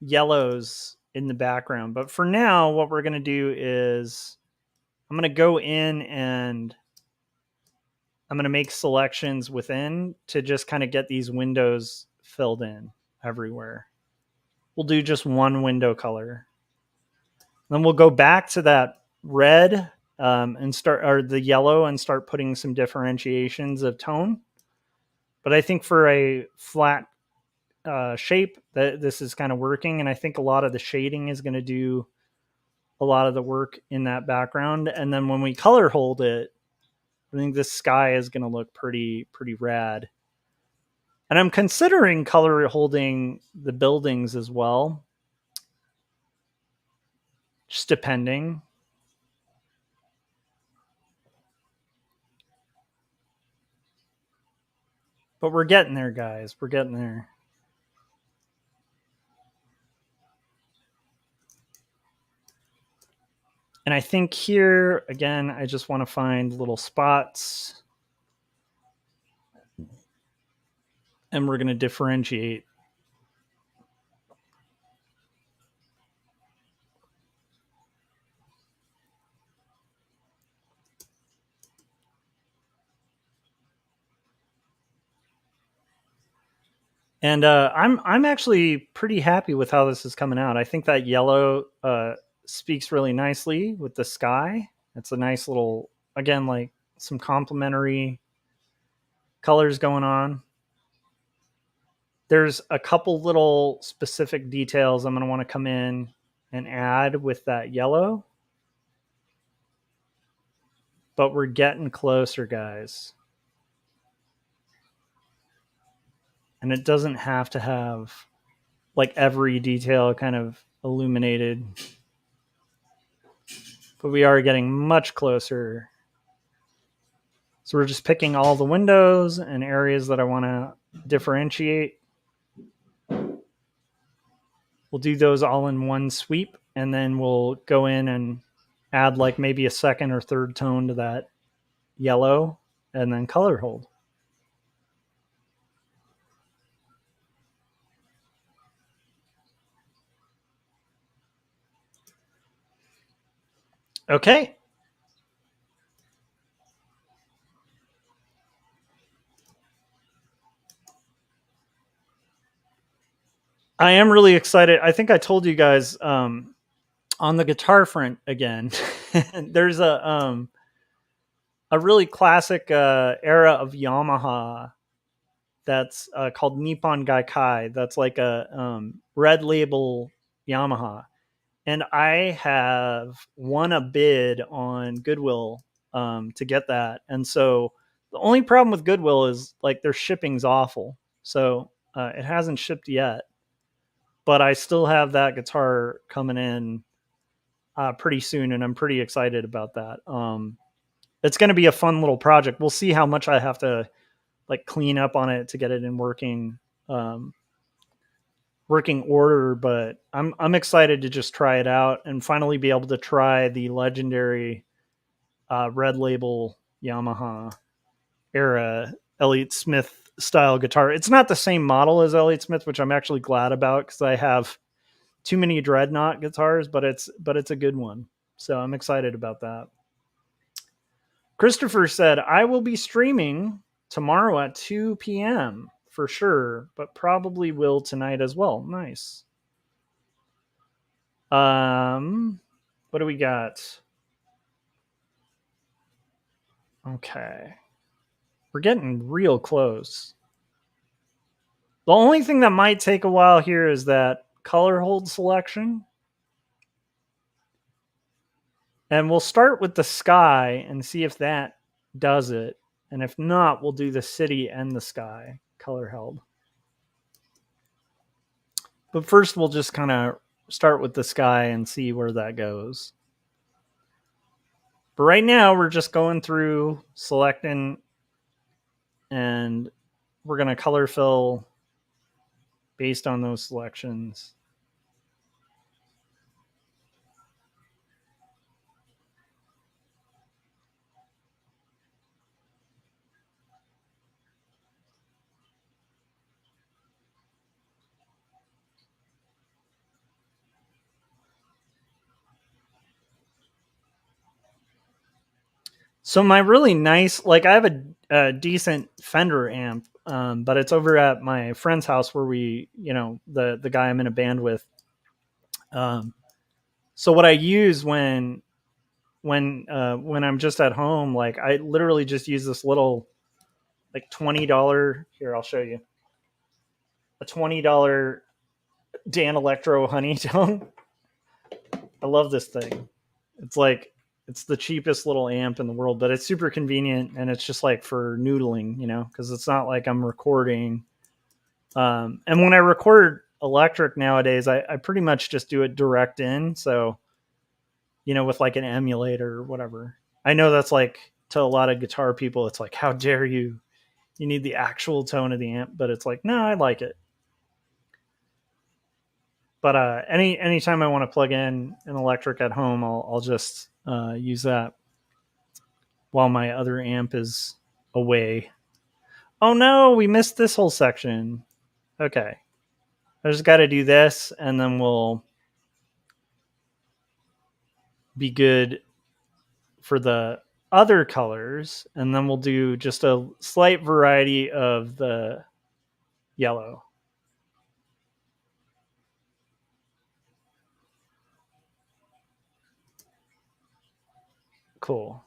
yellows in the background. But for now, what we're going to do is I'm going to go in and I'm going to make selections within to just kind of get these windows filled in everywhere. We'll do just one window color. Then we'll go back to that red and start, or the yellow, and start putting some differentiations of tone. But I think for a flat shape, that this is kind of working, and I think a lot of the shading is going to do a lot of the work in that background. And then when we color hold it, I think this sky is going to look pretty rad. And I'm considering color holding the buildings as well, just depending. But we're getting there, guys. We're getting there. And I think here, again, I just want to find little spots. And we're going to differentiate. And I'm actually pretty happy with how this is coming out. I think that yellow speaks really nicely with the sky. It's a nice little, again, like some complementary colors going on. There's a couple little specific details I'm going to want to come in and add with that yellow. But we're getting closer, guys. And it doesn't have to have like every detail kind of illuminated. But we are getting much closer. So we're just picking all the windows and areas that I want to differentiate. We'll do those all in one sweep, and then we'll go in and add like maybe a second or third tone to that yellow, and then color hold. Okay. I am really excited. I think I told you guys on the guitar front again, there's a really classic era of Yamaha that's called Nippon Gaikai. That's like a red label Yamaha. And I have won a bid on Goodwill to get that. And so the only problem with Goodwill is like their shipping's awful. So it hasn't shipped yet. But I still have that guitar coming in pretty soon, and I'm pretty excited about that. It's going to be a fun little project. We'll see how much I have to like clean up on it to get it in working order, but I'm excited to just try it out and finally be able to try the legendary red label Yamaha era Elliott Smith style guitar. It's not the same model as Elliott Smith, which I'm actually glad about because I have too many Dreadnought guitars, but it's a good one. So I'm excited about that. Christopher said, I will be streaming tomorrow at 2 p.m. for sure, but probably will tonight as well. Nice. What do we got? Okay. We're getting real close. The only thing that might take a while here is that color hold selection. And we'll start with the sky and see if that does it. And if not, we'll do the city and the sky color held. But first, we'll just kind of start with the sky and see where that goes. But right now, we're just going through, selecting, and we're going to color fill based on those selections. So my really nice, like I have a decent Fender amp, but it's over at my friend's house where we, the guy I'm in a band with. So what I use when I'm just at home, like I literally just use this little like $20. Here, I'll show you a $20 Dan Electro Honeytone. I love this thing. It's the cheapest little amp in the world, but it's super convenient and it's just like for noodling, because it's not like I'm recording. And when I record electric nowadays, I pretty much just do it direct in. So, with like an emulator or whatever. I know that's like to a lot of guitar people, it's like, how dare you? You need the actual tone of the amp, but it's like, no, I like it. But anytime I want to plug in an electric at home, I'll just use that while my other amp is away. Oh no, we missed this whole section. Okay. I just got to do this and then we'll be good for the other colors. And then we'll do just a slight variety of the yellow. Cool.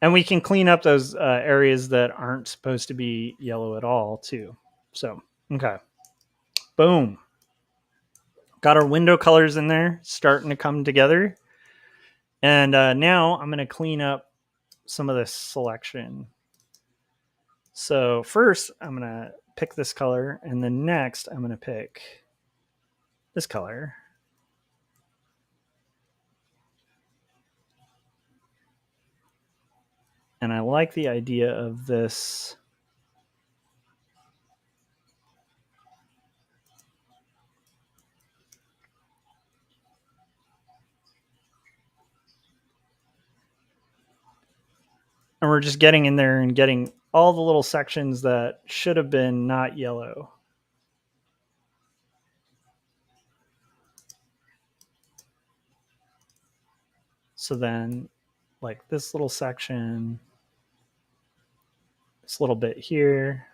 And we can clean up those areas that aren't supposed to be yellow at all too. So, okay. Boom. Got our window colors in there starting to come together. And now I'm going to clean up some of this selection. So first I'm going to pick this color, and then next I'm going to pick this color. And I like the idea of this. And we're just getting in there and getting all the little sections that should have been not yellow. So then, like this little section, this little bit here,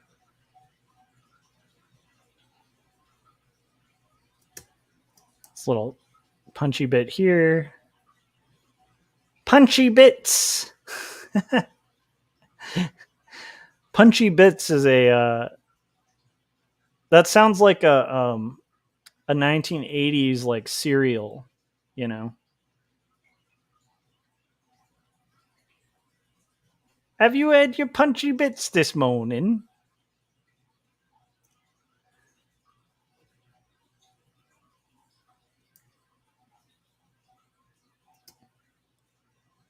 this little punchy bit here, punchy bits. Punchy bits is that sounds like a 1980s like cereal, Have you had your punchy bits this morning?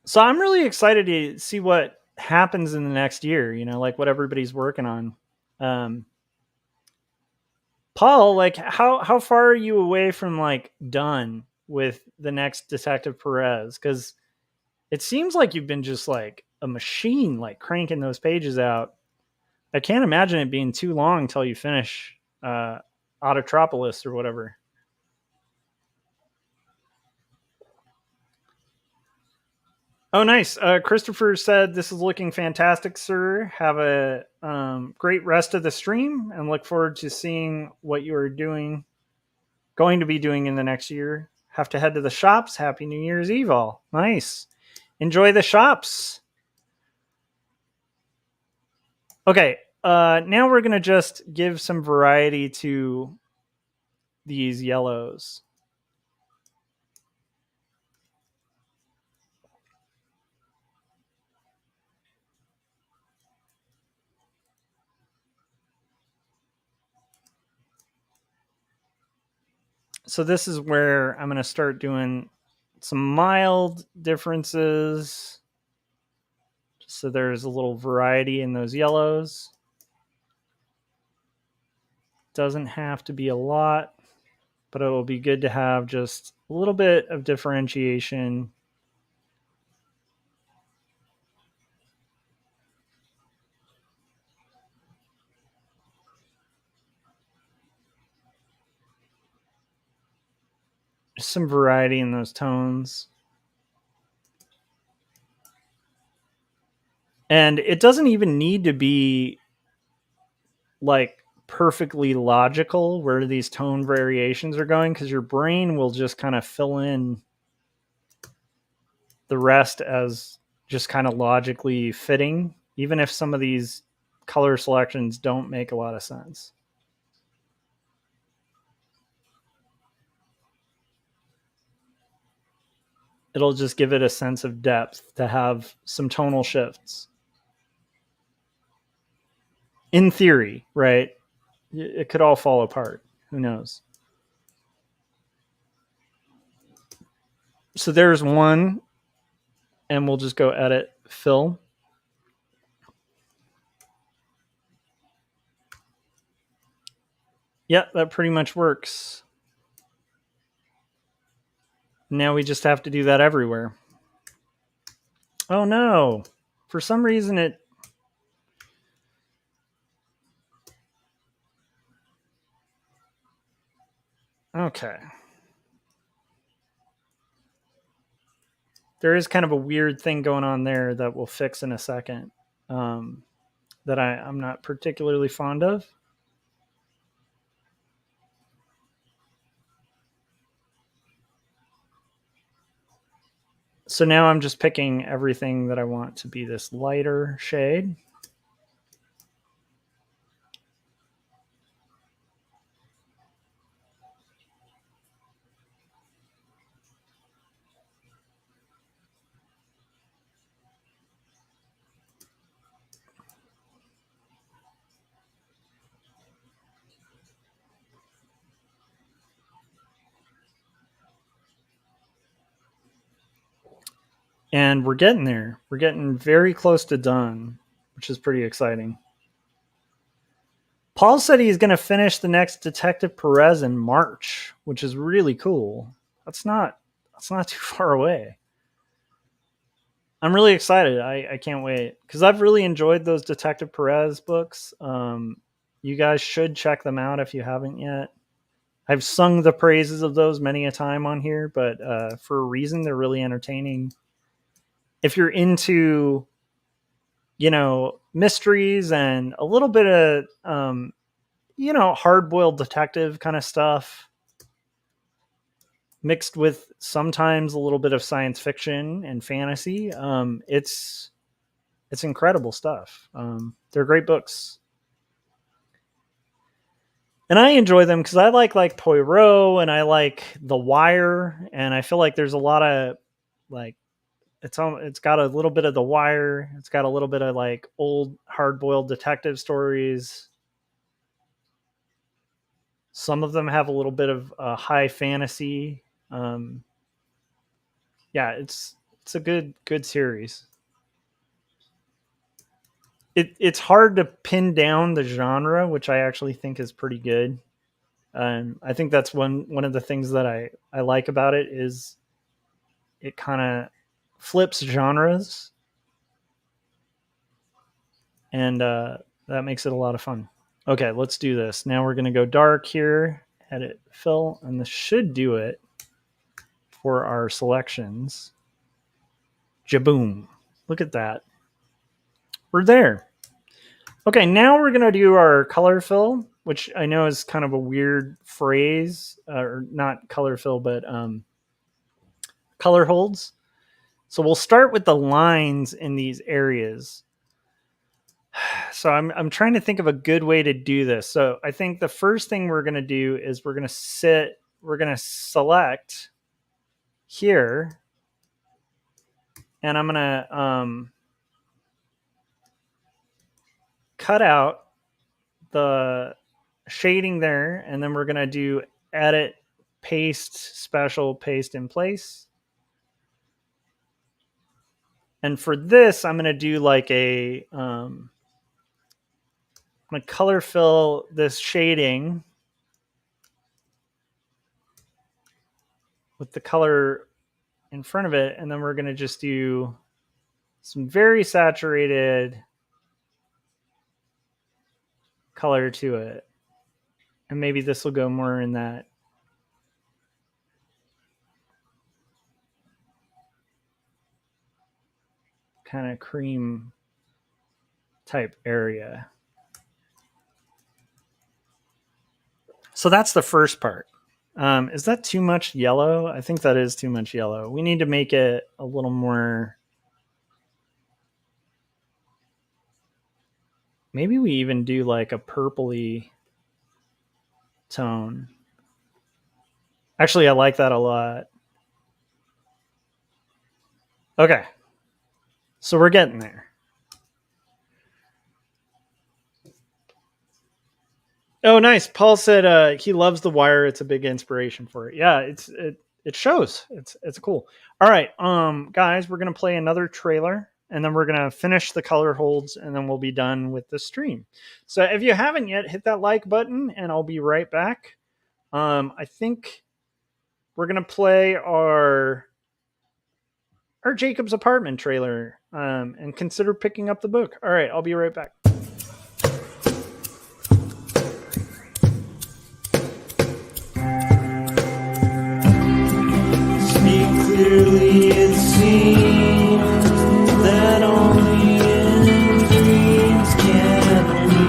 So I'm really excited to see what happens in the next year, like what everybody's working on. Paul, like how far are you away from like done with the next Detective Perez? Because it seems like you've been just like a machine, like cranking those pages out. I can't imagine it being too long until you finish Autotropolis or whatever. Oh, nice. Christopher said, "This is looking fantastic, sir. Have a great rest of the stream and look forward to seeing what you are going to be doing in the next year. Have to head to the shops. Happy New Year's Eve, all. Nice. Enjoy the shops." Okay. Now we're going to just give some variety to these yellows. So this is where I'm going to start doing some mild differences. So there's a little variety in those yellows. Doesn't have to be a lot, but it will be good to have just a little bit of differentiation. Just some variety in those tones. And it doesn't even need to be like perfectly logical where these tone variations are going, because your brain will just kind of fill in the rest as just kind of logically fitting, even if some of these color selections don't make a lot of sense. It'll just give it a sense of depth to have some tonal shifts. In theory, right? It could all fall apart. Who knows? So there's one, and we'll just go edit fill. Yep, that pretty much works. Now we just have to do that everywhere. Oh no. For some reason it... Okay. There is kind of a weird thing going on there that we'll fix in a second, that I'm not particularly fond of. So now I'm just picking everything that I want to be this lighter shade. And we're getting there. We're getting very close to done, which is pretty exciting. Paul said he's going to finish the next Detective Perez in March, which is really cool. That's not too far away. I'm really excited. I can't wait, because I've really enjoyed those Detective Perez books. You guys should check them out if you haven't yet. I've sung the praises of those many a time on here, but for a reason, they're really entertaining. If you're into, mysteries and a little bit of, hard-boiled detective kind of stuff, mixed with sometimes a little bit of science fiction and fantasy, it's incredible stuff. They're great books. And I enjoy them because I like Poirot, and I like The Wire, and I feel like there's a lot of it's got a little bit of The Wire. It's got a little bit of like old hard-boiled detective stories. Some of them have a little bit of high fantasy. Yeah, it's a good series. It's hard to pin down the genre, which I actually think is pretty good. I think that's one of the things that I like about it is it kind of flips genres, and that makes it a lot of fun. Okay, let's do this. Now we're going to go dark here, edit fill, and this should do it for our selections. Jaboom. Look at that. We're there. Okay, now we're going to do our color fill, which I know is kind of a weird phrase, or not color fill, but color holds. So we'll start with the lines in these areas. So I'm trying to think of a good way to do this. So I think the first thing we're going to do is we're going to select here, and I'm going to cut out the shading there, and then we're going to do edit, paste, special, paste in place. And for this, I'm going to do like I'm going to color fill this shading with the color in front of it, and then we're going to just do some very saturated color to it. And maybe this will go more in that kind of cream type area. So that's the first part. Is that too much yellow? I think that is too much yellow. We need to make it a little more. Maybe we even do like a purpley tone. Actually, I like that a lot. Okay. So we're getting there. Oh, nice. Paul said he loves The Wire. It's a big inspiration for it. Yeah, it shows. It's cool. All right, guys, we're gonna play another trailer, and then we're gonna finish the color holds, and then we'll be done with the stream. So if you haven't yet, hit that like button, and I'll be right back. I think we're gonna play our Jacob's Apartment trailer, and consider picking up the book. All right, I'll be right back. Clearly it seems that only in dreams can we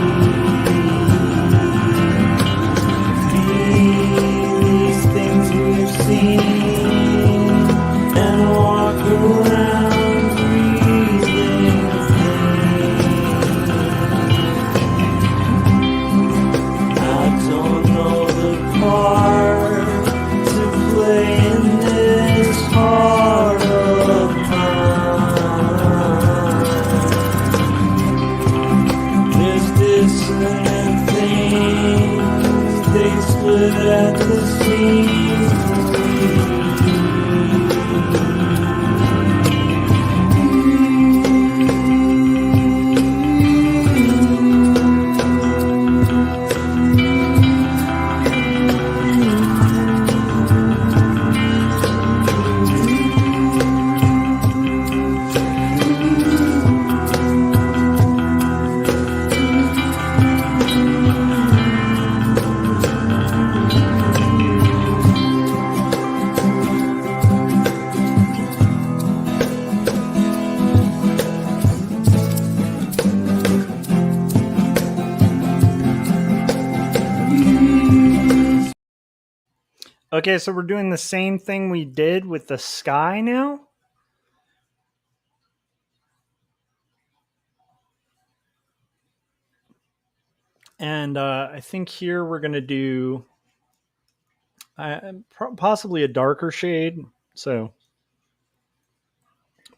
these things we've seen and walk around breathing I don't know the part to play in this heart of mine. There's dissonant things, they split at the seams. Okay, so we're doing the same thing we did with the sky now. And I think here we're going to do possibly a darker shade. So,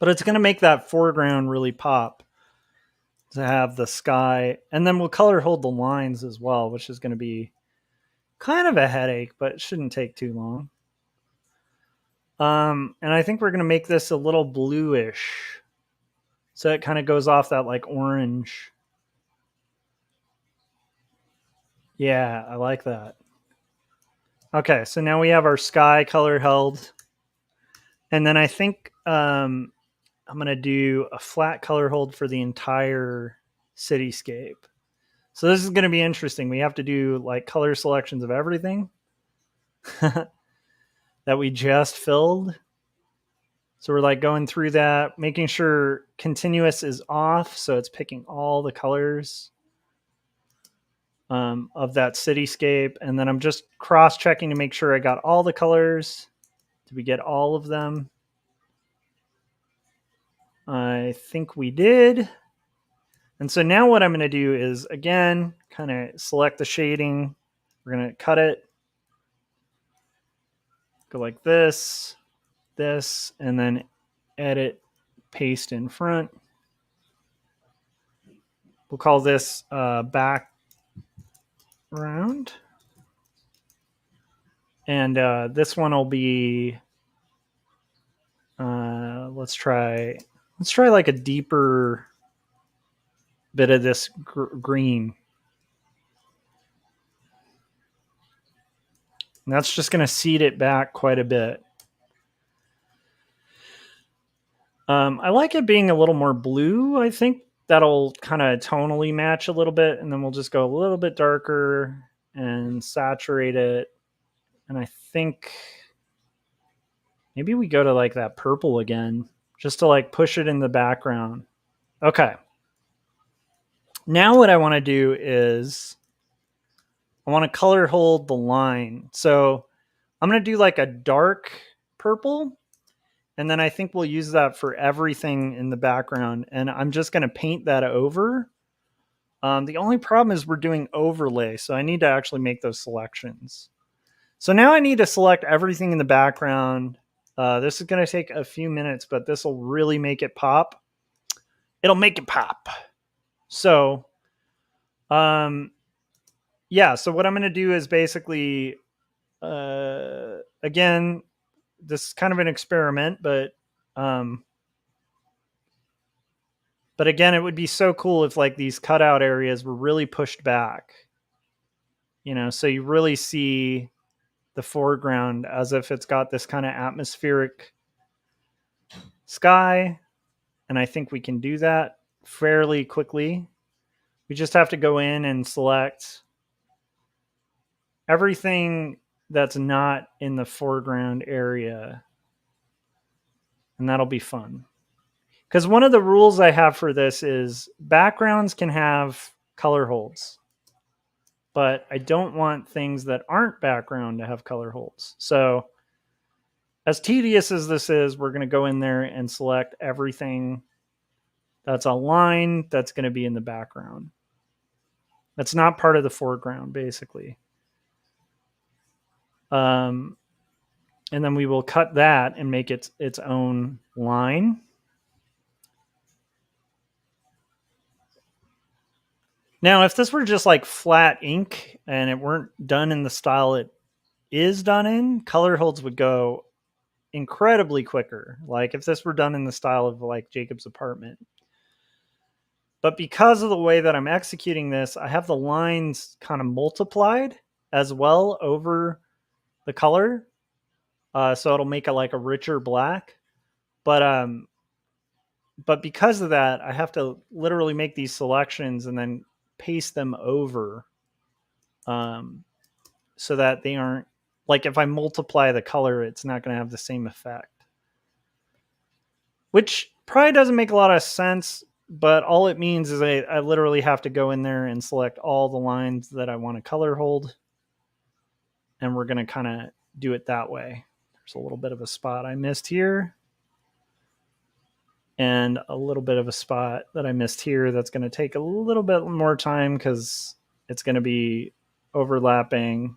but it's going to make that foreground really pop to have the sky. And then we'll color hold the lines as well, which is going to be kind of a headache, but it shouldn't take too long. And I think we're going to make this a little bluish. So it kind of goes off that like orange. Yeah, I like that. Okay, so now we have our sky color held. And then I think I'm going to do a flat color hold for the entire cityscape. So this is going to be interesting. We have to do like color selections of everything that we just filled. So we're like going through that, making sure continuous is off. So it's picking all the colors of that cityscape. And then I'm just cross-checking to make sure I got all the colors. Did we get all of them? I think we did. And so now what I'm going to do is, again, kind of select the shading. We're going to cut it. Go like this, and then edit, paste in front. We'll call this background. And this one will be, let's try like a deeper bit of this green. And that's just going to seed it back quite a bit. I like it being a little more blue. I think that'll kind of tonally match a little bit. And then we'll just go a little bit darker and saturate it. And I think maybe we go to like that purple again, just to like push it in the background. Okay. Now what I want to do is I want to color hold the line. So I'm going to do like a dark purple, and then I think we'll use that for everything in the background. And I'm just going to paint that over. The only problem is we're doing overlay, so I need to actually make those selections. So now I need to select everything in the background. This is going to take a few minutes, but this will really make it pop. It'll make it pop. So, yeah, so what I'm going to do is basically, again, this is kind of an experiment, but again, it would be so cool if like these cutout areas were really pushed back, you know, so you really see the foreground as if it's got this kind of atmospheric sky. And I think we can do that fairly quickly. We just have to go in and select everything that's not in the foreground area. And that'll be fun. Because one of the rules I have for this is backgrounds can have color holds, but I don't want things that aren't background to have color holds. So as tedious as this is, we're going to go in there and select everything that's a line that's going to be in the background. That's not part of the foreground, basically. And then we will cut that and make it its own line. Now, if this were just like flat ink and it weren't done in the style it is done in, color holds would go incredibly quicker. Like if this were done in the style of like Jacob's apartment. But because of the way that I'm executing this, I have the lines kind of multiplied as well over the color. So it'll make it like a richer black. But because of that, I have to literally make these selections and then paste them over so that they aren't, like if I multiply the color, it's not going to have the same effect. Which probably doesn't make a lot of sense, but all it means is I literally have to go in there and select all the lines that I want to color hold. And we're going to kind of do it that way. There's a little bit of a spot I missed here. And a little bit of a spot that I missed here that's going to take a little bit more time because it's going to be overlapping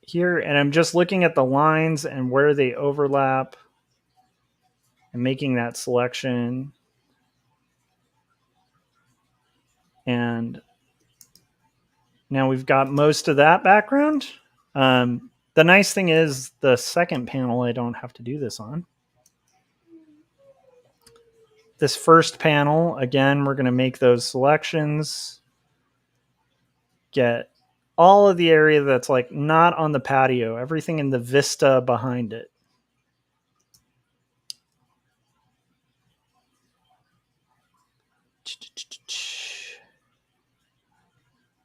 here. And I'm just looking at the lines and where they overlap and making that selection. And now we've got most of that background. The nice thing is the second panel, I don't have to do this on. This first panel, again, we're going to make those selections. Get all of the area that's like not on the patio, everything in the vista behind it.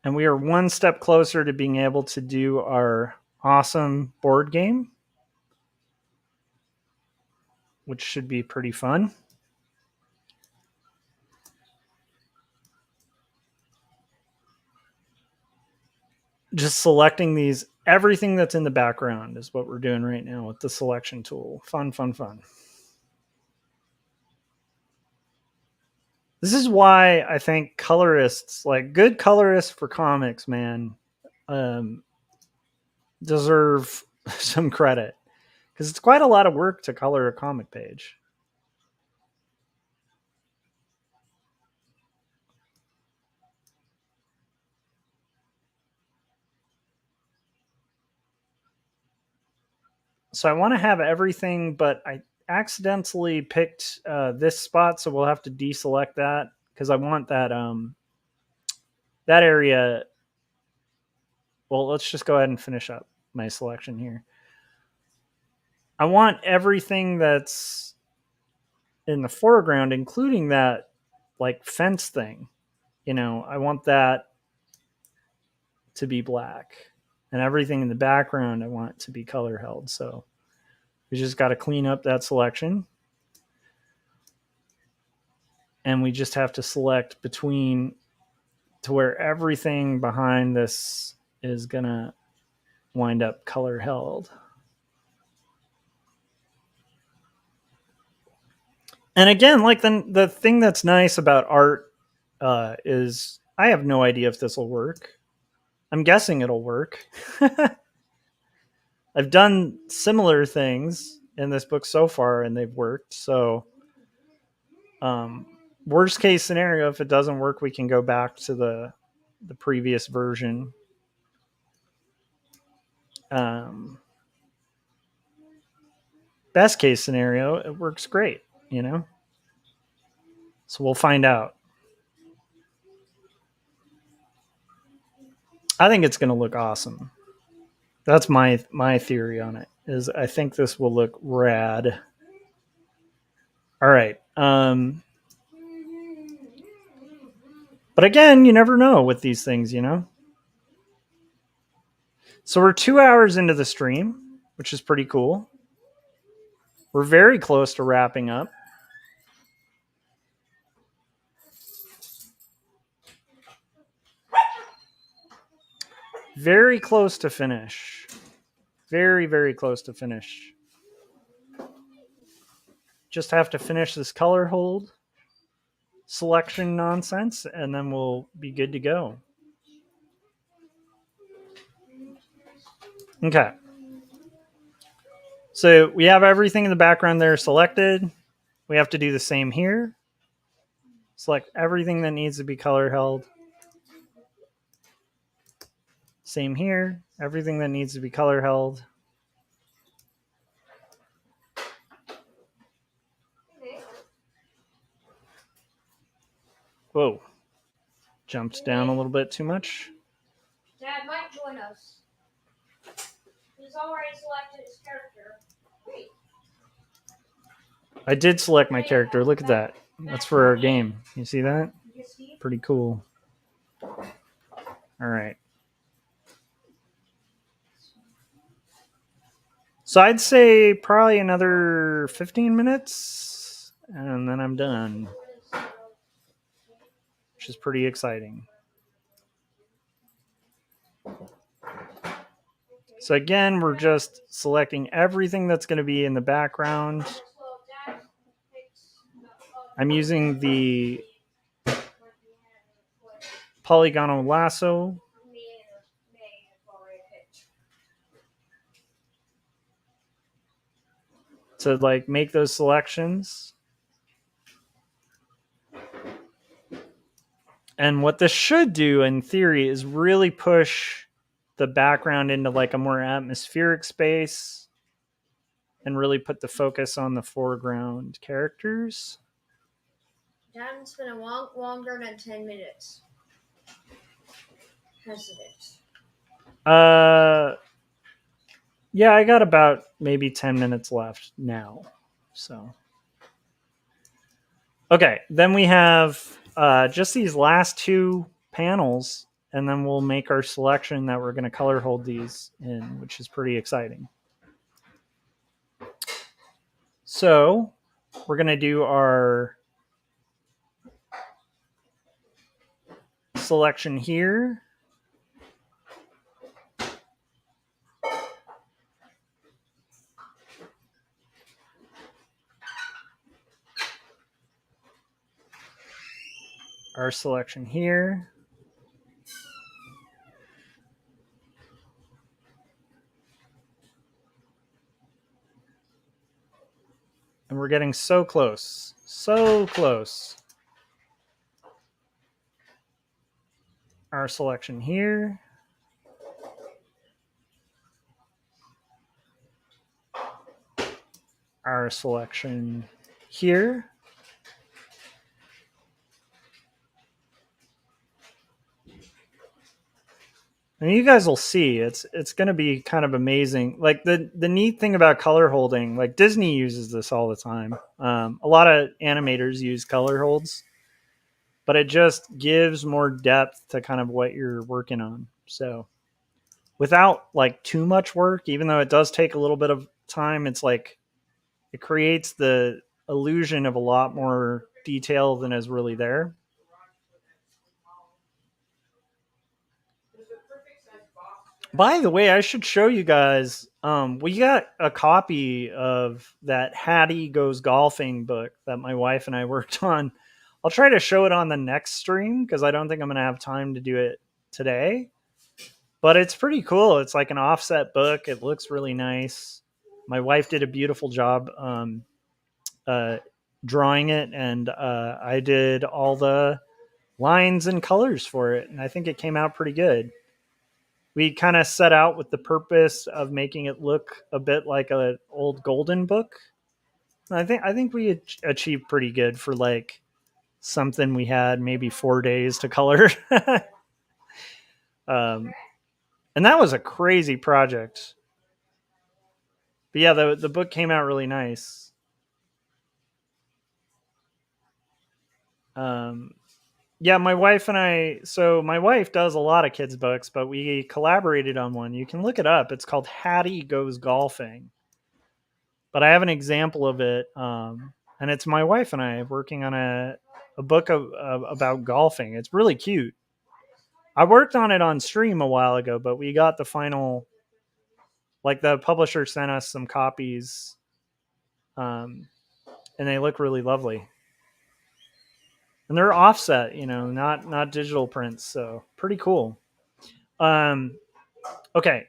And we are one step closer to being able to do our awesome board game, which should be pretty fun. Just selecting these, everything that's in the background is what we're doing right now with the selection tool. Fun, fun, fun. This is why I think colorists, like good colorists for comics, man, deserve some credit. Because it's quite a lot of work to color a comic page. So I want to have everything, but I accidentally picked this spot, so we'll have to deselect that because I want that that area. Well, let's just go ahead and finish up my selection here. I want everything that's in the foreground, including that like fence thing. You know, I want that to be black. And everything in the background I want to be color held. So we just got to clean up that selection. And we just have to select between to where everything behind this is going to wind up color held. And again, like the thing that's nice about art is I have no idea if this will work. I'm guessing it'll work. I've done similar things in this book so far, and they've worked. So, worst case scenario, if it doesn't work, we can go back to the previous version. Best case scenario, it works great, you know? So we'll find out. I think it's going to look awesome. That's my theory on it. Is I think this will look rad. All right. But again, you never know with these things, you know? So we're 2 hours into the stream, which is pretty cool. We're very close to wrapping up. Very close to finish. Very, very close to finish. Just have to finish this color hold selection nonsense, and then we'll be good to go. Okay. So we have everything in the background there selected. We have to do the same here. Select everything that needs to be color held. Same here. Everything that needs to be color held. Whoa. Jumped down a little bit too much. Dad might join us. He's already selected his character. Great. I did select my character. Look at that. That's for our game. You see that? Pretty cool. All right. So I'd say probably another 15 minutes, and then I'm done, which is pretty exciting. So again, we're just selecting everything that's going to be in the background. I'm using the polygonal lasso. To like make those selections. And what this should do in theory is really push the background into like a more atmospheric space and really put the focus on the foreground characters. It's been a longer than 10 minutes. Hasn't it? Yeah, I got about maybe 10 minutes left now. So, okay, then we have just these last two panels, and then we'll make our selection that we're going to color hold these in, which is pretty exciting. So, we're going to do our selection here. Our selection here. And we're getting so close. So close. Our selection here. Our selection here. And you guys will see it's going to be kind of amazing. Like the neat thing about color holding, like Disney uses this all the time. A lot of animators use color holds, but it just gives more depth to kind of what you're working on. So without like too much work, even though it does take a little bit of time, it's like it creates the illusion of a lot more detail than is really there. By the way, I should show you guys. We got a copy of that Hattie Goes Golfing book that my wife and I worked on. I'll try to show it on the next stream because I don't think I'm going to have time to do it today. But it's pretty cool. It's like an offset book. It looks really nice. My wife did a beautiful job drawing it, and I did all the lines and colors for it, and I think it came out pretty good. We kind of set out with the purpose of making it look a bit like an old golden book. I think we achieved pretty good for like something we had maybe 4 days to color. And that was a crazy project. But yeah, the book came out really nice. Yeah, my wife and I, so my wife does a lot of kids' books, but we collaborated on one. You can look it up. It's called Hattie Goes Golfing. But I have an example of it, and it's my wife and I working on a book about golfing. It's really cute. I worked on it on stream a while ago, but we got the final, like the publisher sent us some copies, and they look really lovely. And they're offset, not digital prints, so pretty cool. Okay.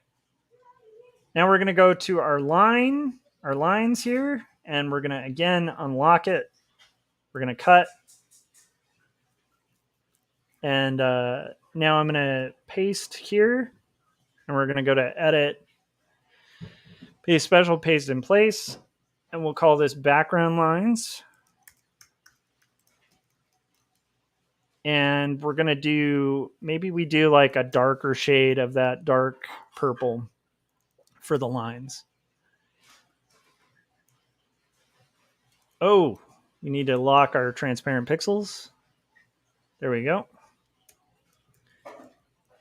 Now we're gonna go to our lines here, and we're gonna again unlock it. We're gonna cut, and now I'm gonna paste here, and we're gonna go to edit, paste special, paste in place, and we'll call this background lines. And we're going to do, maybe we do like a darker shade of that dark purple for the lines. Oh, we need to lock our transparent pixels. There we go.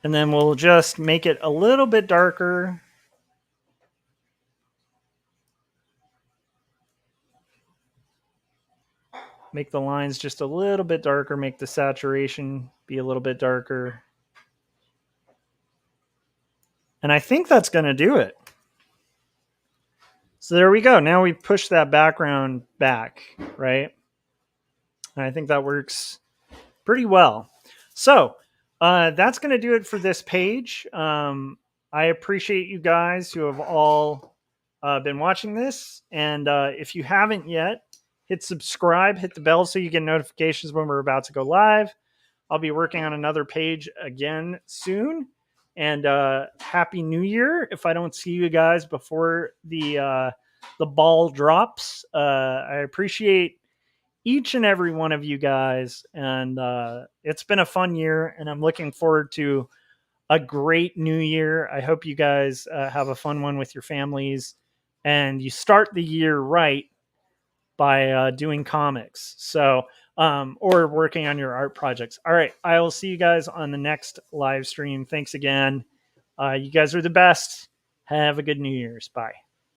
And then we'll just make it a little bit darker. Make the lines just a little bit darker, make the saturation be a little bit darker. And I think that's going to do it. So there we go. Now we push that background back, right? And I think that works pretty well. So that's going to do it for this page. I appreciate you guys who have all been watching this. And if you haven't yet, hit subscribe, hit the bell so you get notifications when we're about to go live. I'll be working on another page again soon. And Happy New Year if I don't see you guys before the ball drops. I appreciate each and every one of you guys. And it's been a fun year, and I'm looking forward to a great new year. I hope you guys have a fun one with your families, and you start the year right by doing comics. So, or working on your art projects. All right. I will see you guys on the next live stream. Thanks again. You guys are the best. Have a good New Year's. Bye.